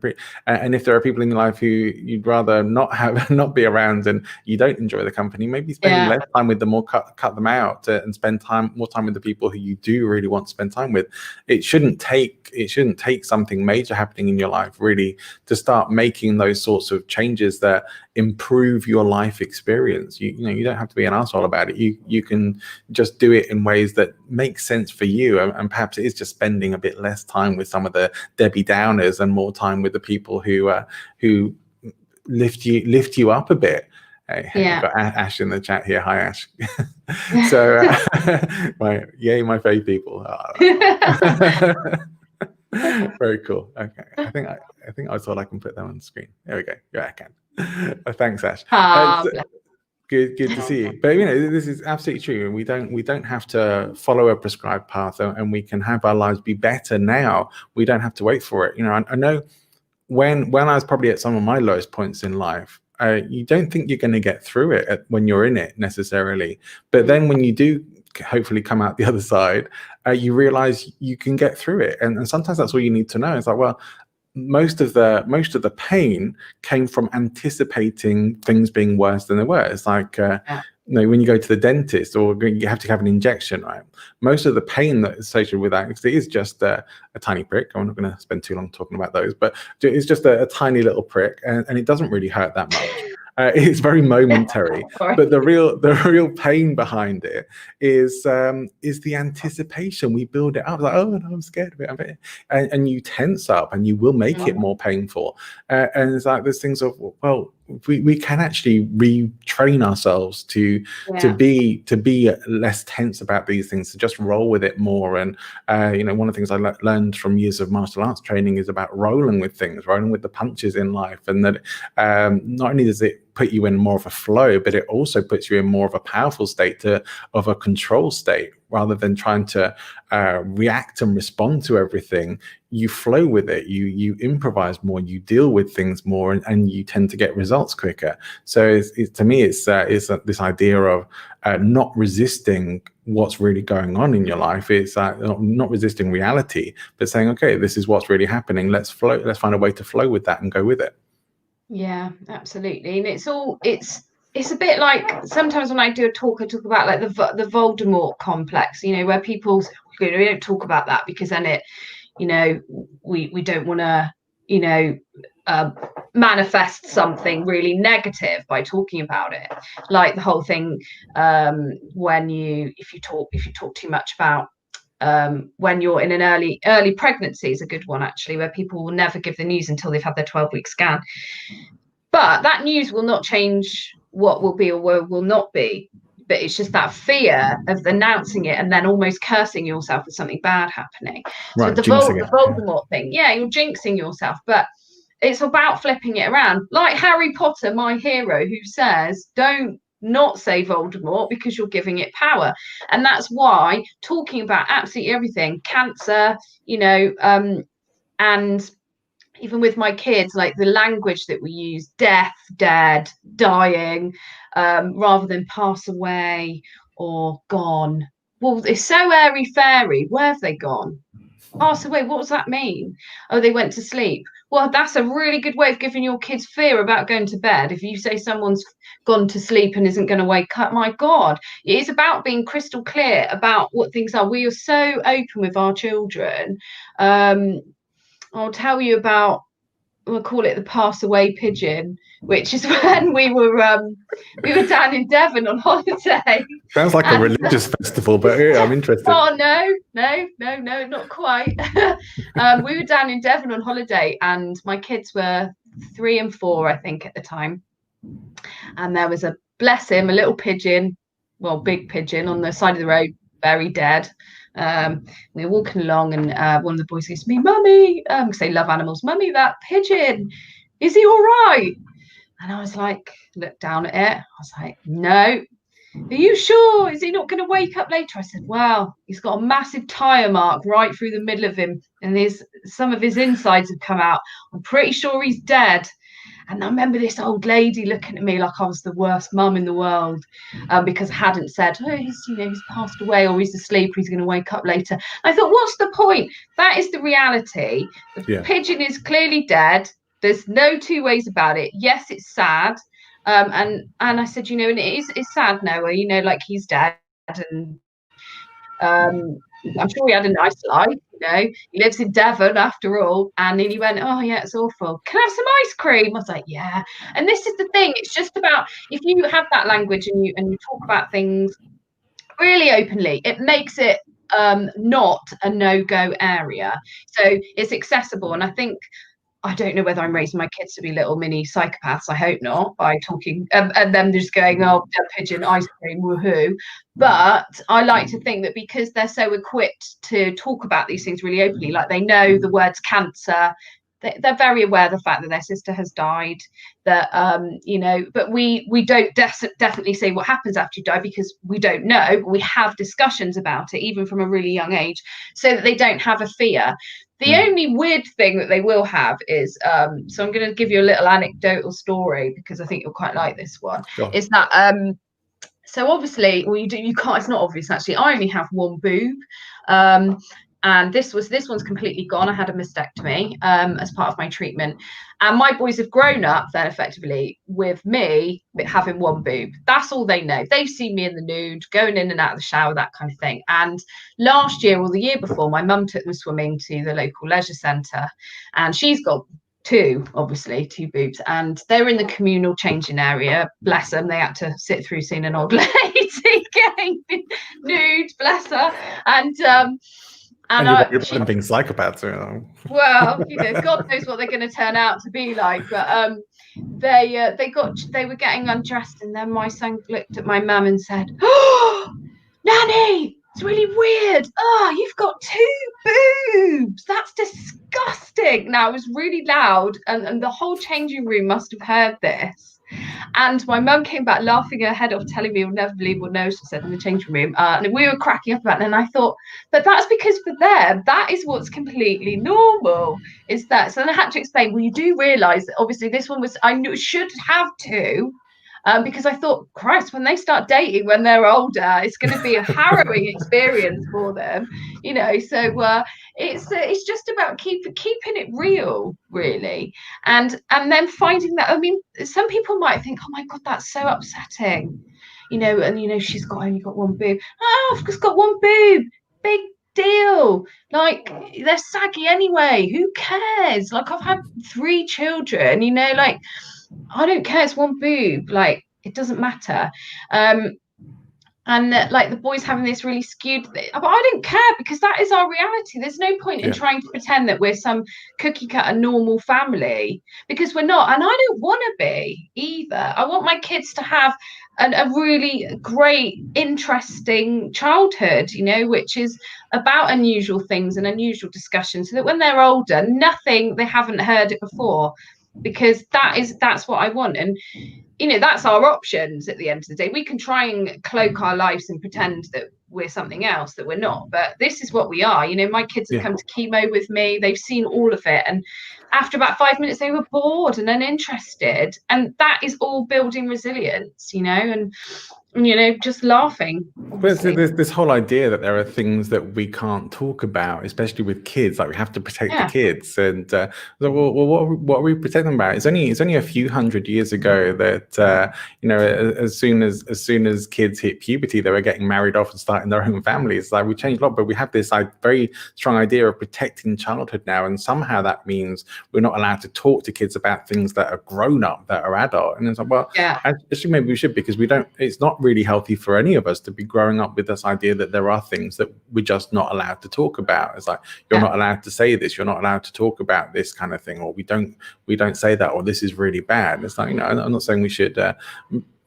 And if there are people in your life who you'd rather not be around and you don't enjoy the company, maybe spend less time with them, or cut them out, and spend more time with the people who you do really want to spend time with. It shouldn't take something major happening in your life really to start making those sorts of changes that improve your life experience. You don't have to be an asshole about it. You can just do it in ways that make sense for you, and perhaps it is just spending a bit less time with some of the Debbie Downers and more time with the people who lift you up a bit. Hey, we've got Ash in the chat here. Hi, Ash. So, right, yay, my fave people. Very cool. Okay, I think I thought I can put them on the screen. There we go. Yeah, I can. Thanks, Ash. Good to see you. But this is absolutely true. We don't have to follow a prescribed path, and we can have our lives be better now. We don't have to wait for it. I know when I was probably at some of my lowest points in life, you don't think you're going to get through it when you're in it necessarily. But then when you do hopefully come out the other side, you realize you can get through it. And sometimes that's all you need to know. It's like, well, most of the pain came from anticipating things being worse than they were. It's like when you go to the dentist or you have to have an injection, right? Most of the pain that is associated with that is just a tiny prick. I'm not going to spend too long talking about those, but it's just a tiny little prick, and it doesn't really hurt that much. It's very momentary, but the real pain behind it is the anticipation. We build it up like, oh no, I'm scared of it, and you tense up, and you will make it more painful. And it's like there's things of, well, we can actually retrain ourselves to be less tense about these things, to just roll with it more. And one of the things I learned from years of martial arts training is about rolling with things, rolling with the punches in life, and that not only does it put you in more of a flow, but it also puts you in more of a powerful state of a control state, rather than trying to react and respond to everything. You flow with it, you improvise more, you deal with things more, and you tend to get results quicker. So to me, it's this idea of not resisting what's really going on in your life. It's not resisting reality, but saying, okay, this is what's really happening. Let's find a way to flow with that and go with it. Yeah, absolutely. And it's a bit like sometimes when I do a talk, I talk about like the Voldemort complex, where people, we don't talk about that because then it, we don't want to, manifest something really negative by talking about it. Like the whole thing, if you talk too much about when you're in an early pregnancy is a good one, actually, where people will never give the news until they've had their 12-week scan. But that news will not change what will be or will not be. But it's just that fear of announcing it and then almost cursing yourself with something bad happening. Right, so the Voldemort thing, you're jinxing yourself. But it's about flipping it around. Like Harry Potter, my hero, who says, don't not say Voldemort because you're giving it power. And that's why talking about absolutely everything, cancer, and even with my kids, like the language that we use, death, dead, dying, rather than pass away or gone. Well, it's so airy fairy. Where have they gone? Pass away. What does that mean? Oh, they went to sleep. Well, that's a really good way of giving your kids fear about going to bed. If you say someone's gone to sleep and isn't going to wake up, my God, it is about being crystal clear about what things are. We are so open with our children. I'll tell you about, we'll call it the pass away pigeon, which is when we were down in Devon on holiday. Sounds like a religious festival, but yeah, I'm interested. Oh no, not quite. We were down in Devon on holiday, and my kids were 3 and 4, I think, at the time. And there was bless him, a little pigeon, well, big pigeon on the side of the road, very dead. We were walking along, and one of the boys goes to me, "Mummy," because they love animals, "Mummy, that pigeon, is he all right?" And I was like, looked down at it. I was like, "No." "Are you sure? Is he not going to wake up later?" I said, "Well, he's got a massive tire mark right through the middle of him, and some of his insides have come out. I'm pretty sure he's dead." And I remember this old lady looking at me like I was the worst mum in the world, because I hadn't said, "Oh, he's passed away, or he's asleep, or he's going to wake up later." I thought, what's the point? That is the reality. The pigeon is clearly dead. There's no two ways about it. Yes, it's sad. And I said, and it's sad, Noah, like he's dead, and I'm sure he had a nice life, he lives in Devon after all. And then he went, "Oh yeah, it's awful. Can I have some ice cream?" I was like, "Yeah." And this is the thing, it's just about, if you have that language and you talk about things really openly, it makes it not a no-go area, so it's accessible. And I think I don't know whether I'm raising my kids to be little mini psychopaths. I hope not, by talking and them just going, oh, pigeon ice cream, woohoo. But I like to think that because they're so equipped to talk about these things really openly, like they know the words cancer, they're very aware of the fact that their sister has died, that you know, but we don't definitely say what happens after you die, because we don't know, but we have discussions about it even from a really young age, so that they don't have a fear. The only weird thing that they will have is so I'm going to give you a little anecdotal story, because I think you'll quite like this one. Sure. Is that so obviously, well, you can't, it's not obvious actually, I only have one boob, and this one's completely gone. I had a mastectomy as part of my treatment, and my boys have grown up then effectively with me having one boob. That's all they know. They've seen me in the nude, going in and out of the shower, that kind of thing. And last year or the year before, my mum took them swimming to the local leisure centre, and she's got two boobs, and they're in the communal changing area. Bless them, they had to sit through seeing an old lady getting nude, bless her. And you're them being psychopaths, you know. Well, you know, God knows what they're going to turn out to be like. But they were getting undressed, and then my son looked at my mum and said, "Oh, Nanny, it's really weird. Oh, you've got two boobs. That's disgusting." Now, it was really loud, and the whole changing room must have heard this. And my mum came back laughing her head off, telling me you'll never believe what Noah said in the changing room. And we were cracking up about it. And I thought, but that's because for them, that is what's completely normal. Is that? So then I had to explain, well, you do realise that obviously this one was, I knew should have two. Because I thought, Christ, when they start dating when they're older, it's going to be a harrowing experience for them, you know. So it's just about keeping it real, really, and then finding that. I mean, some people might think, oh my God, that's so upsetting, you know, and you know, she's only got one boob. Oh, I've just got one boob. Big deal. Like, they're saggy anyway. Who cares? Like, I've had 3 children, you know, like, I don't care, it's one boob, like, it doesn't matter. And like the boys having this really skewed thing, but I don't care, because that is our reality. There's no point in trying to pretend that we're some cookie cutter normal family, because we're not, and I don't want to be either. I want my kids to have a really great, interesting childhood, you know, which is about unusual things and unusual discussions, so that when they're older, nothing, they haven't heard it before, because that's what I want. And you know, that's our options at the end of the day. We can try and cloak our lives and pretend that we're something else that we're not, but this is what we are. You know, my kids have come to chemo with me, they've seen all of it, and after about 5 minutes they were bored and uninterested, and that is all building resilience, you know, and you know, just laughing. But there's this whole idea that there are things that we can't talk about, especially with kids. Like, we have to protect the kids, and so, well, what are we protecting them about? It's only a few hundred years ago that you know, as soon as kids hit puberty, they were getting married off and starting their own families. Like, we changed a lot, but we have this very strong idea of protecting childhood now, and somehow that means we're not allowed to talk to kids about things that are grown up, that are adult. And it's like, well, actually, maybe we should, because we don't. It's not really healthy for any of us to be growing up with this idea that there are things that we're just not allowed to talk about. It's like, you're not allowed to say this, you're not allowed to talk about this kind of thing, or we don't say that, or this is really bad. It's like, you know, I'm not saying we should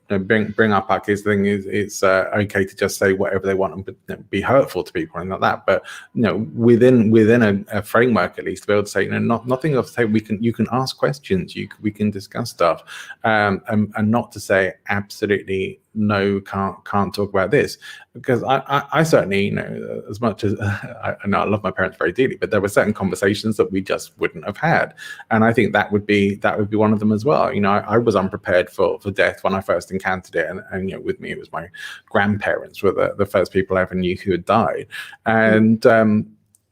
bring up our kids. The thing is, it's okay to just say whatever they want and be hurtful to people and like that, but you know, within a framework, at least, to be able to say, you know, nothing else to say. You can ask questions, we can discuss stuff, and not to say absolutely no, can't talk about this, because I certainly, you know, as much as I know I love my parents very dearly, but there were certain conversations that we just wouldn't have had, and I think that would be one of them as well. You know, I was unprepared for death when I first encountered it, and you know, with me, it was my grandparents were the first people I ever knew who had died, and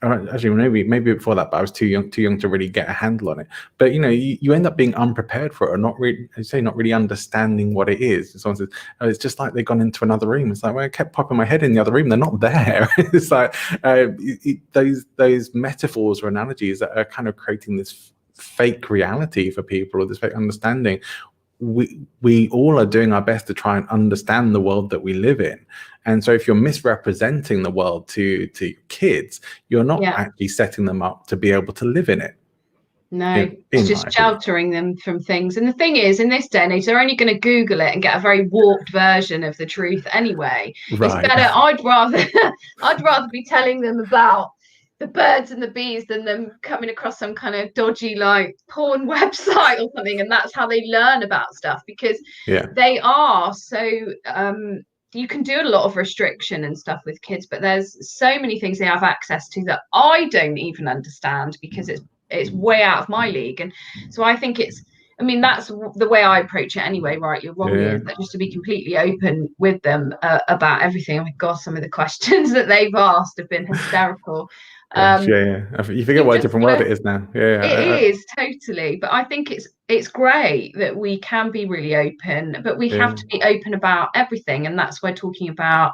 actually maybe before that, but I was too young to really get a handle on it. But you know, you end up being unprepared for it, or not really understanding what it is. And someone says, oh, it's just like they've gone into another room. It's like, well, I kept popping my head in the other room, they're not there. It's like those metaphors or analogies that are kind of creating this fake reality for people, or this fake understanding. We all are doing our best to try and understand the world that we live in. And so if you're misrepresenting the world to kids, you're not actually setting them up to be able to live in it. No, it's just sheltering them from things. And the thing is, in this day and age, they're only going to Google it and get a very warped version of the truth anyway. Right. It's better. I'd rather be telling them about the birds and the bees than them coming across some kind of dodgy like porn website or something, and that's how they learn about stuff, because they are so you can do a lot of restriction and stuff with kids, but there's so many things they have access to that I don't even understand, because it's way out of my league. And so I think that's the way I approach it anyway. Right, you're wrong, is that just to be completely open with them about everything. Oh my god, some of the questions that they've asked have been hysterical. You forget what a different world it is now. It is totally. But I think it's great that we can be really open, but we have to be open about everything. And that's why talking about,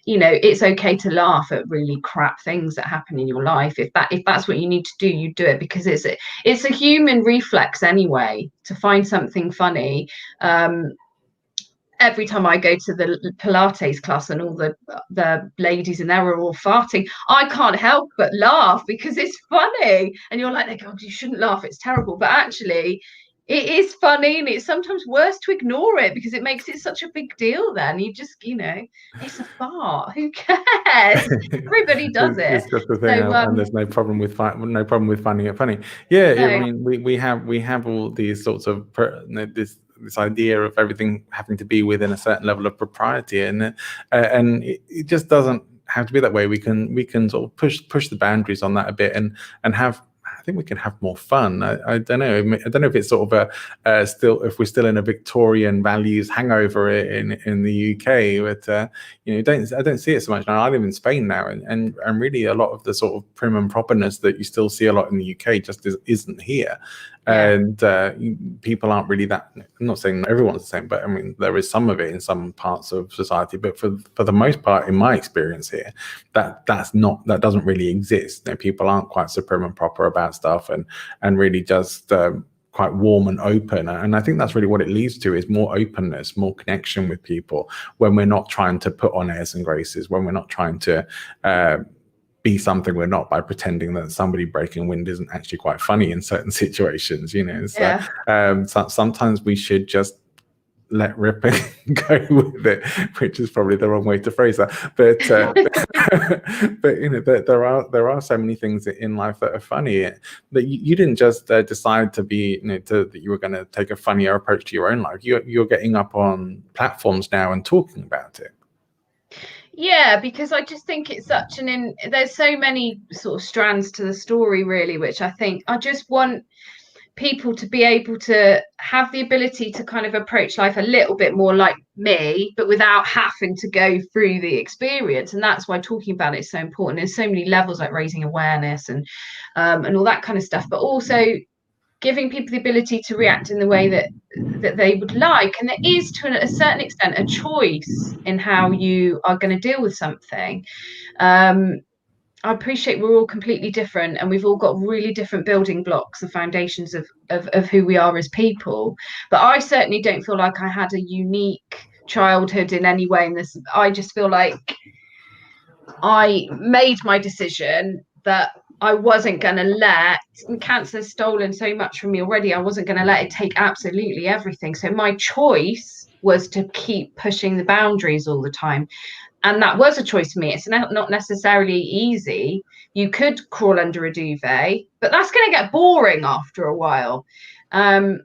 it's okay to laugh at really crap things that happen in your life. If that's what you need to do, you do it, because it's a human reflex anyway to find something funny. Every time I go to the Pilates class and all the ladies in there are all farting, I can't help but laugh because it's funny. And you're like, oh, you shouldn't laugh, it's terrible. But actually, it is funny, and it's sometimes worse to ignore it because it makes it such a big deal. Then you just, it's a fart. Who cares? Everybody does it. It's just the thing, and there's no problem with finding it funny. Yeah, no. I mean, we have all these sorts of this idea of everything having to be within a certain level of propriety, and it just doesn't have to be that way. We can sort of push the boundaries on that a bit and have. I think we can have more fun. I don't know. I don't know if it's sort of if we're still in a Victorian values hangover in the UK, but I don't see it so much now. I live in Spain now, and really a lot of the sort of prim and properness that you still see a lot in the UK just isn't here. And people aren't really that. I'm not saying everyone's the same, but I mean there is some of it in some parts of society. But for the most part, in my experience here, that doesn't really exist. People aren't quite so prim and proper about stuff, and really just quite warm and open. And I think that's really what it leads to, is more openness, more connection with people, when we're not trying to put on airs and graces, when we're not trying to be something we're not, by pretending that somebody breaking wind isn't actually quite funny in certain situations. So sometimes we should just let rip and go with it, which is probably the wrong way to phrase that. But but there are so many things in life that are funny that you didn't just decide to be that you were going to take a funnier approach to your own life. You're getting up on platforms now and talking about it. Yeah, because I just think it's such there's so many sort of strands to the story, really, which I think I just want people to be able to have the ability to kind of approach life a little bit more like me, but without having to go through the experience. And that's why talking about it is so important. There's so many levels, like raising awareness and all that kind of stuff, but also giving people the ability to react in the way that they would like. And there is, to a certain extent, a choice in how you are going to deal with something. I appreciate we're all completely different, and we've all got really different building blocks, the foundations of who we are as people. But I certainly don't feel like I had a unique childhood in any way in this. I just feel like I made my decision that I wasn't going to let, cancer's stolen so much from me already, I wasn't going to let it take absolutely everything. So my choice was to keep pushing the boundaries all the time. And that was a choice for me. It's not necessarily easy. You could crawl under a duvet, but that's going to get boring after a while. And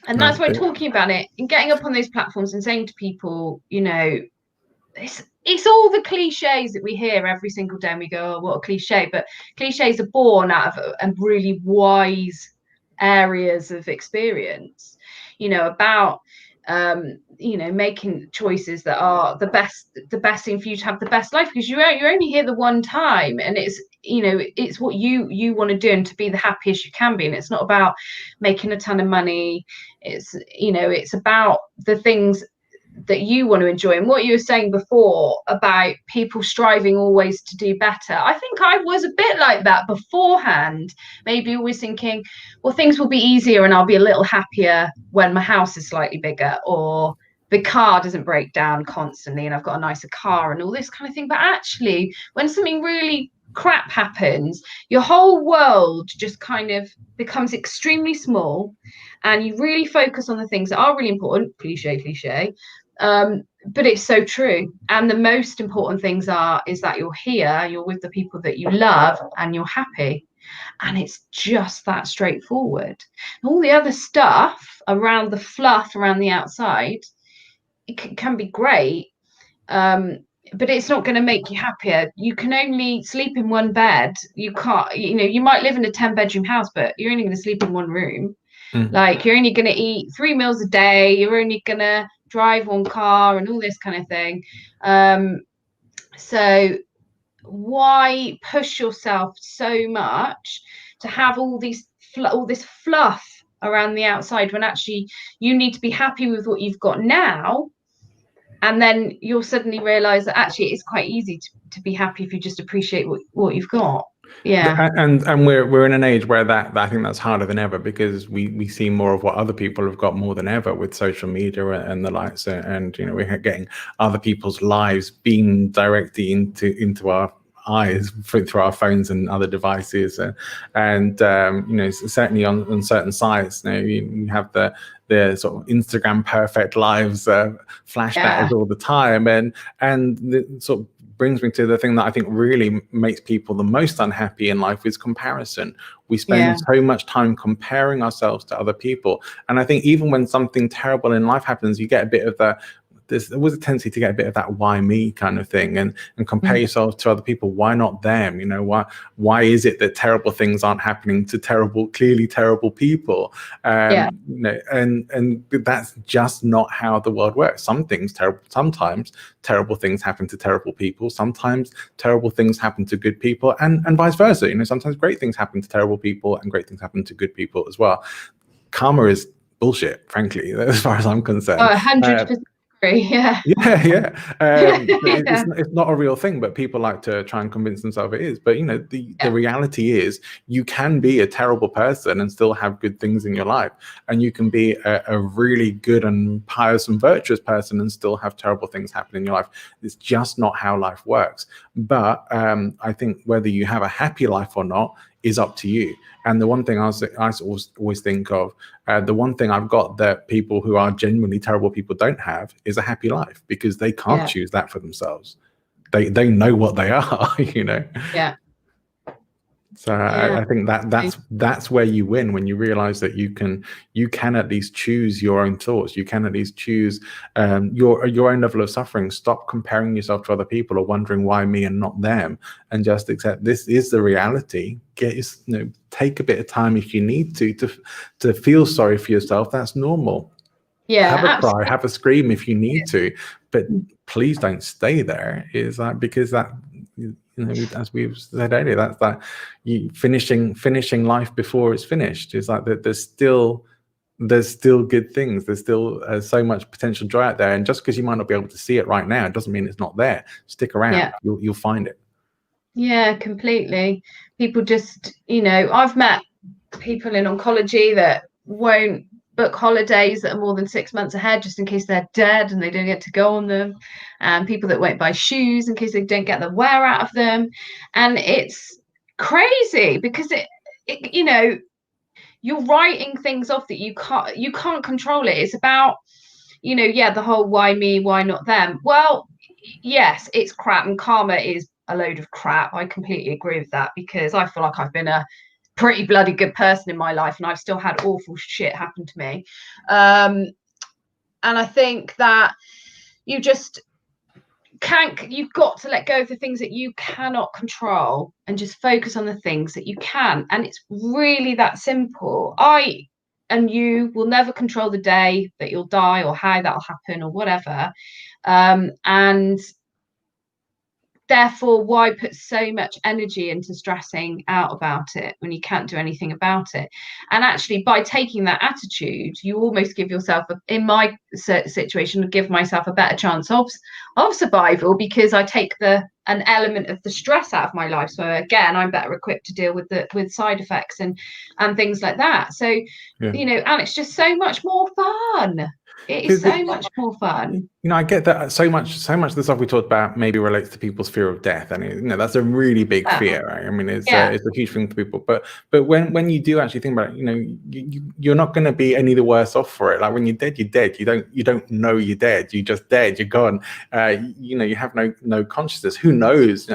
that's why talking about it and getting up on those platforms and saying to people, it's all the cliches that we hear every single day, and we go, oh, what a cliche. But cliches are born out of really wise areas of experience, about making choices that are the best thing for you to have the best life, because you're only here the one time, and it's what you want to do and to be the happiest you can be. And it's not about making a ton of money. It's about the things that you want to enjoy. And what you were saying before about people striving always to do better, I think I was a bit like that beforehand, maybe always thinking, well, things will be easier and I'll be a little happier when my house is slightly bigger, or the car doesn't break down constantly and I've got a nicer car and all this kind of thing. But actually, when something really crap happens, your whole world just kind of becomes extremely small, and you really focus on the things that are really important. Cliche. But it's so true. And the most important things is that you're here, you're with the people that you love, and you're happy. And it's just that straightforward. All the other stuff around, the fluff around the outside, it can be great, but it's not going to make you happier. You can only sleep in one bed. You can't, you might live in a 10-bedroom house, but you're only going to sleep in one room. Like, you're only going to eat 3 meals a day. You're only going to drive one car and all this kind of thing. So why push yourself so much to have all this fluff around the outside, when actually you need to be happy with what you've got now? And then you'll suddenly realize that actually it's quite easy to be happy if you just appreciate what you've got. Yeah. And we're in an age where that I think that's harder than ever, because we see more of what other people have got more than ever with social media and the likes, and we're getting other people's lives beamed directly into our eyes through our phones and other devices, and certainly on certain sites you have the sort of Instagram perfect lives flashbacks all the time, and the sort of brings me to the thing that I think really makes people the most unhappy in life is comparison. We spend so much time comparing ourselves to other people, and I think even when something terrible in life happens, you get a bit of there's always a tendency to get a bit of that why me kind of thing, and compare yourself to other people. Why not them? Why is it that terrible things aren't happening to clearly terrible people? And that's just not how the world works. Sometimes terrible things happen to terrible people. Sometimes terrible things happen to good people, and vice versa. Sometimes great things happen to terrible people and great things happen to good people as well. Karma is bullshit, frankly, as far as I'm concerned. 100%. It's not a real thing, but people like to try and convince themselves it is. But the reality is, you can be a terrible person and still have good things in your life, and you can be a really good and pious and virtuous person and still have terrible things happen in your life. It's just not how life works. But I think whether you have a happy life or not is up to you. And the one thing I always think of, the one thing I've got that people who are genuinely terrible people don't have is a happy life, because they can't choose that for themselves. They know what they are, Yeah. So I think that's where you win, when you realize that you can at least choose your own thoughts. You can at least choose your own level of suffering. Stop comparing yourself to other people or wondering why me and not them, and just accept this is the reality. Take a bit of time if you need to feel sorry for yourself. That's normal. Have a cry, have a scream if you need to, but please don't stay there. Because that, as we've said earlier, that's that you finishing life before it's finished. It's like that there's still good things. There's still so much potential joy out there, and just because you might not be able to see it right now, it doesn't mean it's not there. Stick around. You'll find it. Yeah, completely. People just, I've met people in oncology that won't book holidays that are more than 6 months ahead, just in case they're dead and they don't get to go on them, and people that won't buy shoes in case they don't get the wear out of them. And it's crazy, because you're writing things off that you can't control it. It's about, the whole why me, why not them. Well, yes, it's crap, and karma is a load of crap. I completely agree with that, because I feel like I've been a pretty bloody good person in my life, and I've still had awful shit happen to me. And I think that you've got to let go of the things that you cannot control and just focus on the things that you can. And it's really that simple. I and you will never control the day that you'll die, or how that'll happen, or whatever. And therefore, why put so much energy into stressing out about it when you can't do anything about it? And actually, by taking that attitude, you almost give yourself, in my situation, give myself a better chance of survival, because I take an element of the stress out of my life. So again, I'm better equipped to deal with side effects and things like that. So and it's just so much more fun. It is so much more fun. I get that so much of the stuff we talked about maybe relates to people's fear of death, and that's a really big fear, right? I mean, it's a huge thing for people. But when you do actually think about it, you're not going to be any the worse off for it. Like when you're dead, you're dead. You don't know you're dead. You're just dead. You're gone. You have no consciousness. Who knows?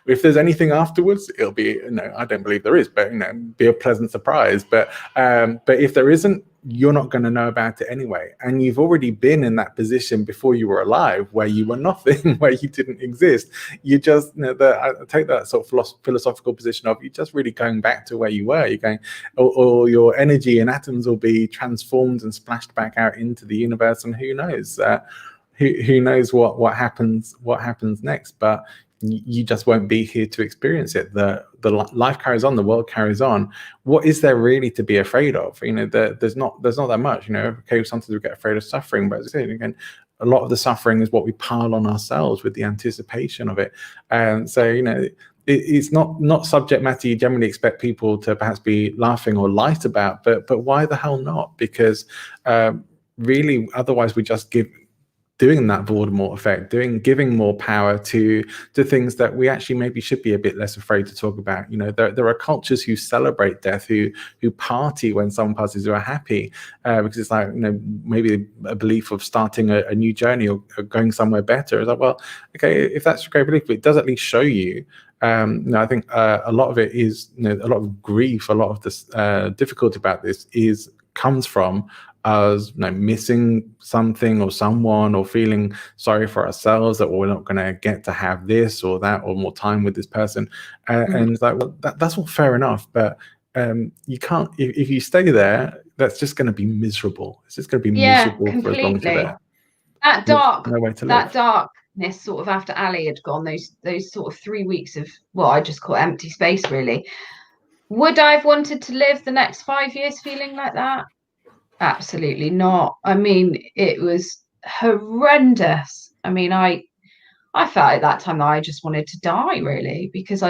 If there's anything afterwards, it'll be I don't believe there is, but be a pleasant surprise. But if there isn't, you're not going to know about it anyway, and you've already been in that position before you were alive, where you were nothing, where you didn't exist. You just I take that sort of philosophical position of you just really going back to where you were. You're going, or your energy and atoms will be transformed and splashed back out into the universe, and who knows what happens next. But you just won't be here to experience it. The life carries on, the world carries on. What is there really to be afraid of? There's not that much. Okay, sometimes we get afraid of suffering, but as I say again, a lot of the suffering is what we pile on ourselves with the anticipation of it. And so it's not subject matter you generally expect people to perhaps be laughing or light about, but why the hell not? Because really, otherwise we just doing that Voldemort effect, giving more power to things that we actually maybe should be a bit less afraid to talk about. There are cultures who celebrate death, who party when someone passes, who are happy because it's like maybe a belief of starting a new journey or going somewhere better. It's like, well, okay, if that's a great belief, but it does at least show you. I think a lot of it is a lot of grief, a lot of this difficulty about this comes from us missing something or someone, or feeling sorry for ourselves that we're not going to get to have this or that or more time with this person, and it's like, well, that's all fair enough, but you can't, if you stay there, that's just going to be miserable. It's just going to be miserable completely. for as long as you're there. That darkness sort of after Ali had gone, those sort of 3 weeks of what I just call empty space, really. Would I have wanted to live the next 5 years feeling like that? Absolutely not. I mean, it was horrendous. I mean, I felt at that time that I just wanted to die, really, because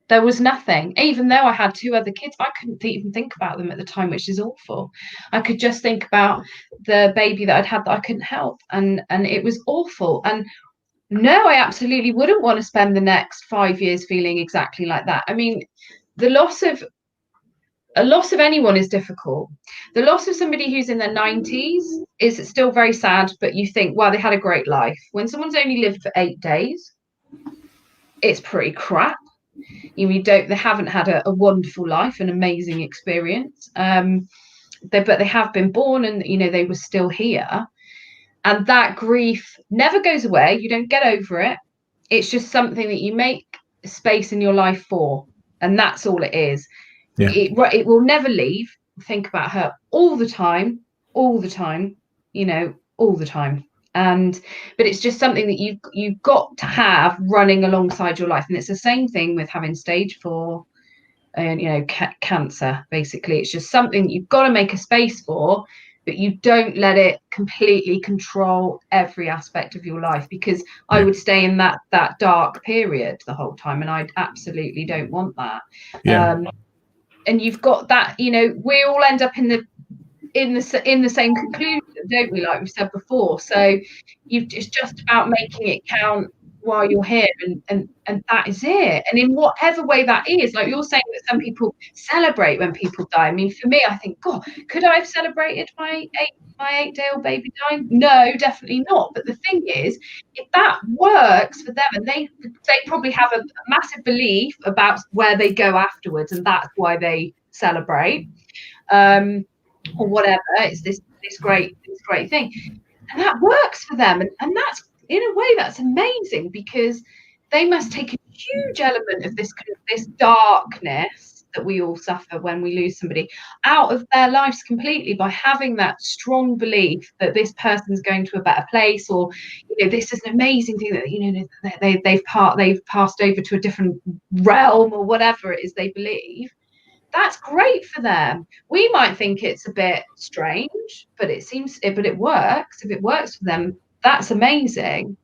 there was nothing. Even though I had 2 other kids, I couldn't even think about them at the time, which is awful. I could just think about the baby that I'd had that I couldn't help, and it was awful. And no, I absolutely wouldn't want to spend the next 5 years feeling exactly like that. I mean, a loss of anyone is difficult. The loss of somebody who's in their 90s is still very sad, but you think, well, they had a great life. When someone's only lived for 8 days, it's pretty crap. They haven't had a wonderful life, an amazing experience. But they have been born, and they were still here. And that grief never goes away. You don't get over it. It's just something that you make space in your life for, and that's all it is. Yeah. It will never leave. Think about her all the time, all the time. But it's just something that you've got to have running alongside your life. And it's the same thing with having stage 4 and cancer. Basically, it's just something you've got to make a space for, but you don't let it completely control every aspect of your life, because I would stay in that dark period the whole time, and I absolutely don't want that. And you've got that, we all end up in the same conclusion, don't we? Like we said before. So it's just about making it count while you're here, and that is it. And in whatever way that is, like you're saying that some people celebrate when people die. I mean, for me, I think, God, could I have celebrated my 8-day-old baby dying? No, definitely not. But the thing is, if that works for them, and they probably have a massive belief about where they go afterwards, and that's why they celebrate, or whatever. It's this great thing, and that works for them, and that's, in a way, that's amazing, because they must take a huge element of this darkness that we all suffer when we lose somebody out of their lives completely, by having that strong belief that this person's going to a better place, or this is an amazing thing that they've passed over to a different realm, or whatever it is they believe. That's great for them. We might think it's a bit strange, but it works. If it works for them, that's amazing.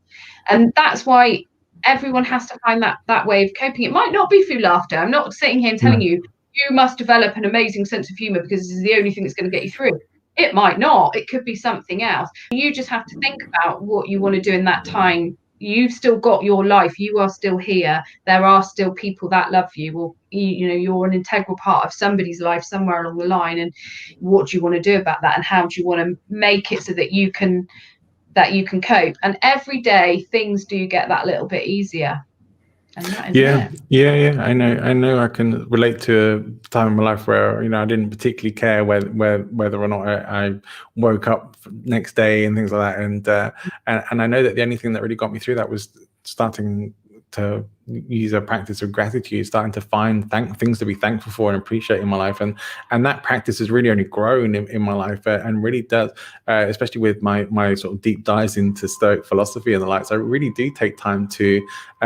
And that's why everyone has to find that way of coping. It might not be through laughter. I'm not sitting here and telling you must develop an amazing sense of humor because this is the only thing that's going to get you through. It might not. It could be something else. You just have to think about what you want to do in that time. You've still got your life. You are still here. There are still people that love you, or you know, you're an integral part of somebody's life somewhere along the line. And what do you want to do about that? And how do you want to make it so that you can cope? And every day things do get that little bit easier. And that is it. I know I can relate to a time in my life where, you know, I didn't particularly care whether or not I woke up next day and things like that. And I know that the only thing that really got me through that was starting to use a practice of gratitude, starting to find things to be thankful for and appreciate in my life, and that practice has really only grown in my life, and really does, especially with my sort of deep dives into Stoic philosophy and the like. So I really do take time to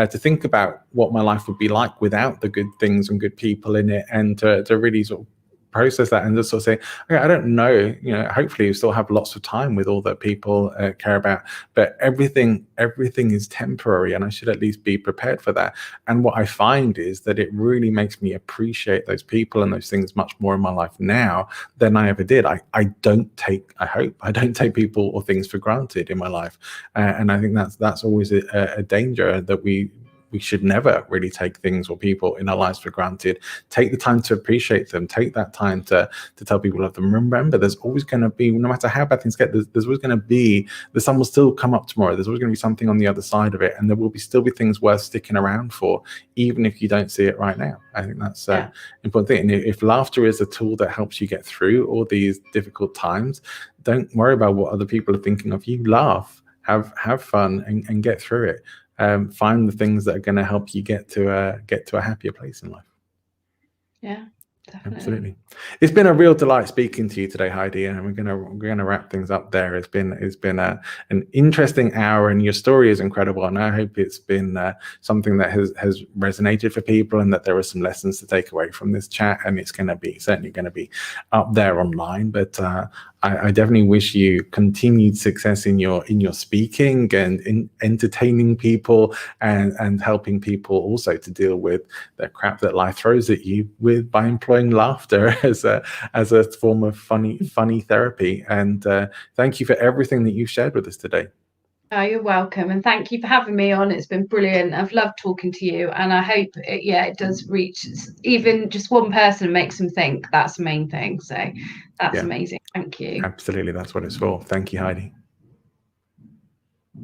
think about what my life would be like without the good things and good people in it, and to really sort of process that and just sort of say, okay, I don't know, you know, hopefully you still have lots of time with all that people care about, but everything is temporary, and I should at least be prepared for that. And what I find is that it really makes me appreciate those people and those things much more in my life now than I ever did. I hope I don't take people or things for granted in my life, and I think that's always a danger, that we should never really take things or people in our lives for granted. Take the time to appreciate them. Take that time to tell people love them. Remember, there's always going to be, no matter how bad things get, there's always going to be, the sun will still come up tomorrow. There's always going to be something on the other side of it, and there will still be things worth sticking around for, even if you don't see it right now. I think that's an important thing. And if laughter is a tool that helps you get through all these difficult times, don't worry about what other people are thinking of you. Laugh, have fun, and get through it. Find the things that are going to help you get to a happier place in life. Yeah, definitely. Absolutely. It's been a real delight speaking to you today, Heidi, and we're gonna wrap things up there. It's been an interesting hour, and your story is incredible, and I hope it's been something that has resonated for people, and that there are some lessons to take away from this chat. And it's certainly going to be up there online. But I definitely wish you continued success in your speaking and in entertaining people, and helping people also to deal with the crap that life throws at you by employing laughter as a form of funny therapy. And thank you for everything that you've shared with us today. Oh, you're welcome, and thank you for having me on. It's been brilliant. I've loved talking to you, and I hope it does reach even just one person, makes them think. That's the main thing. So that's amazing. Thank you. Absolutely, that's what it's for. Thank you, Heidi.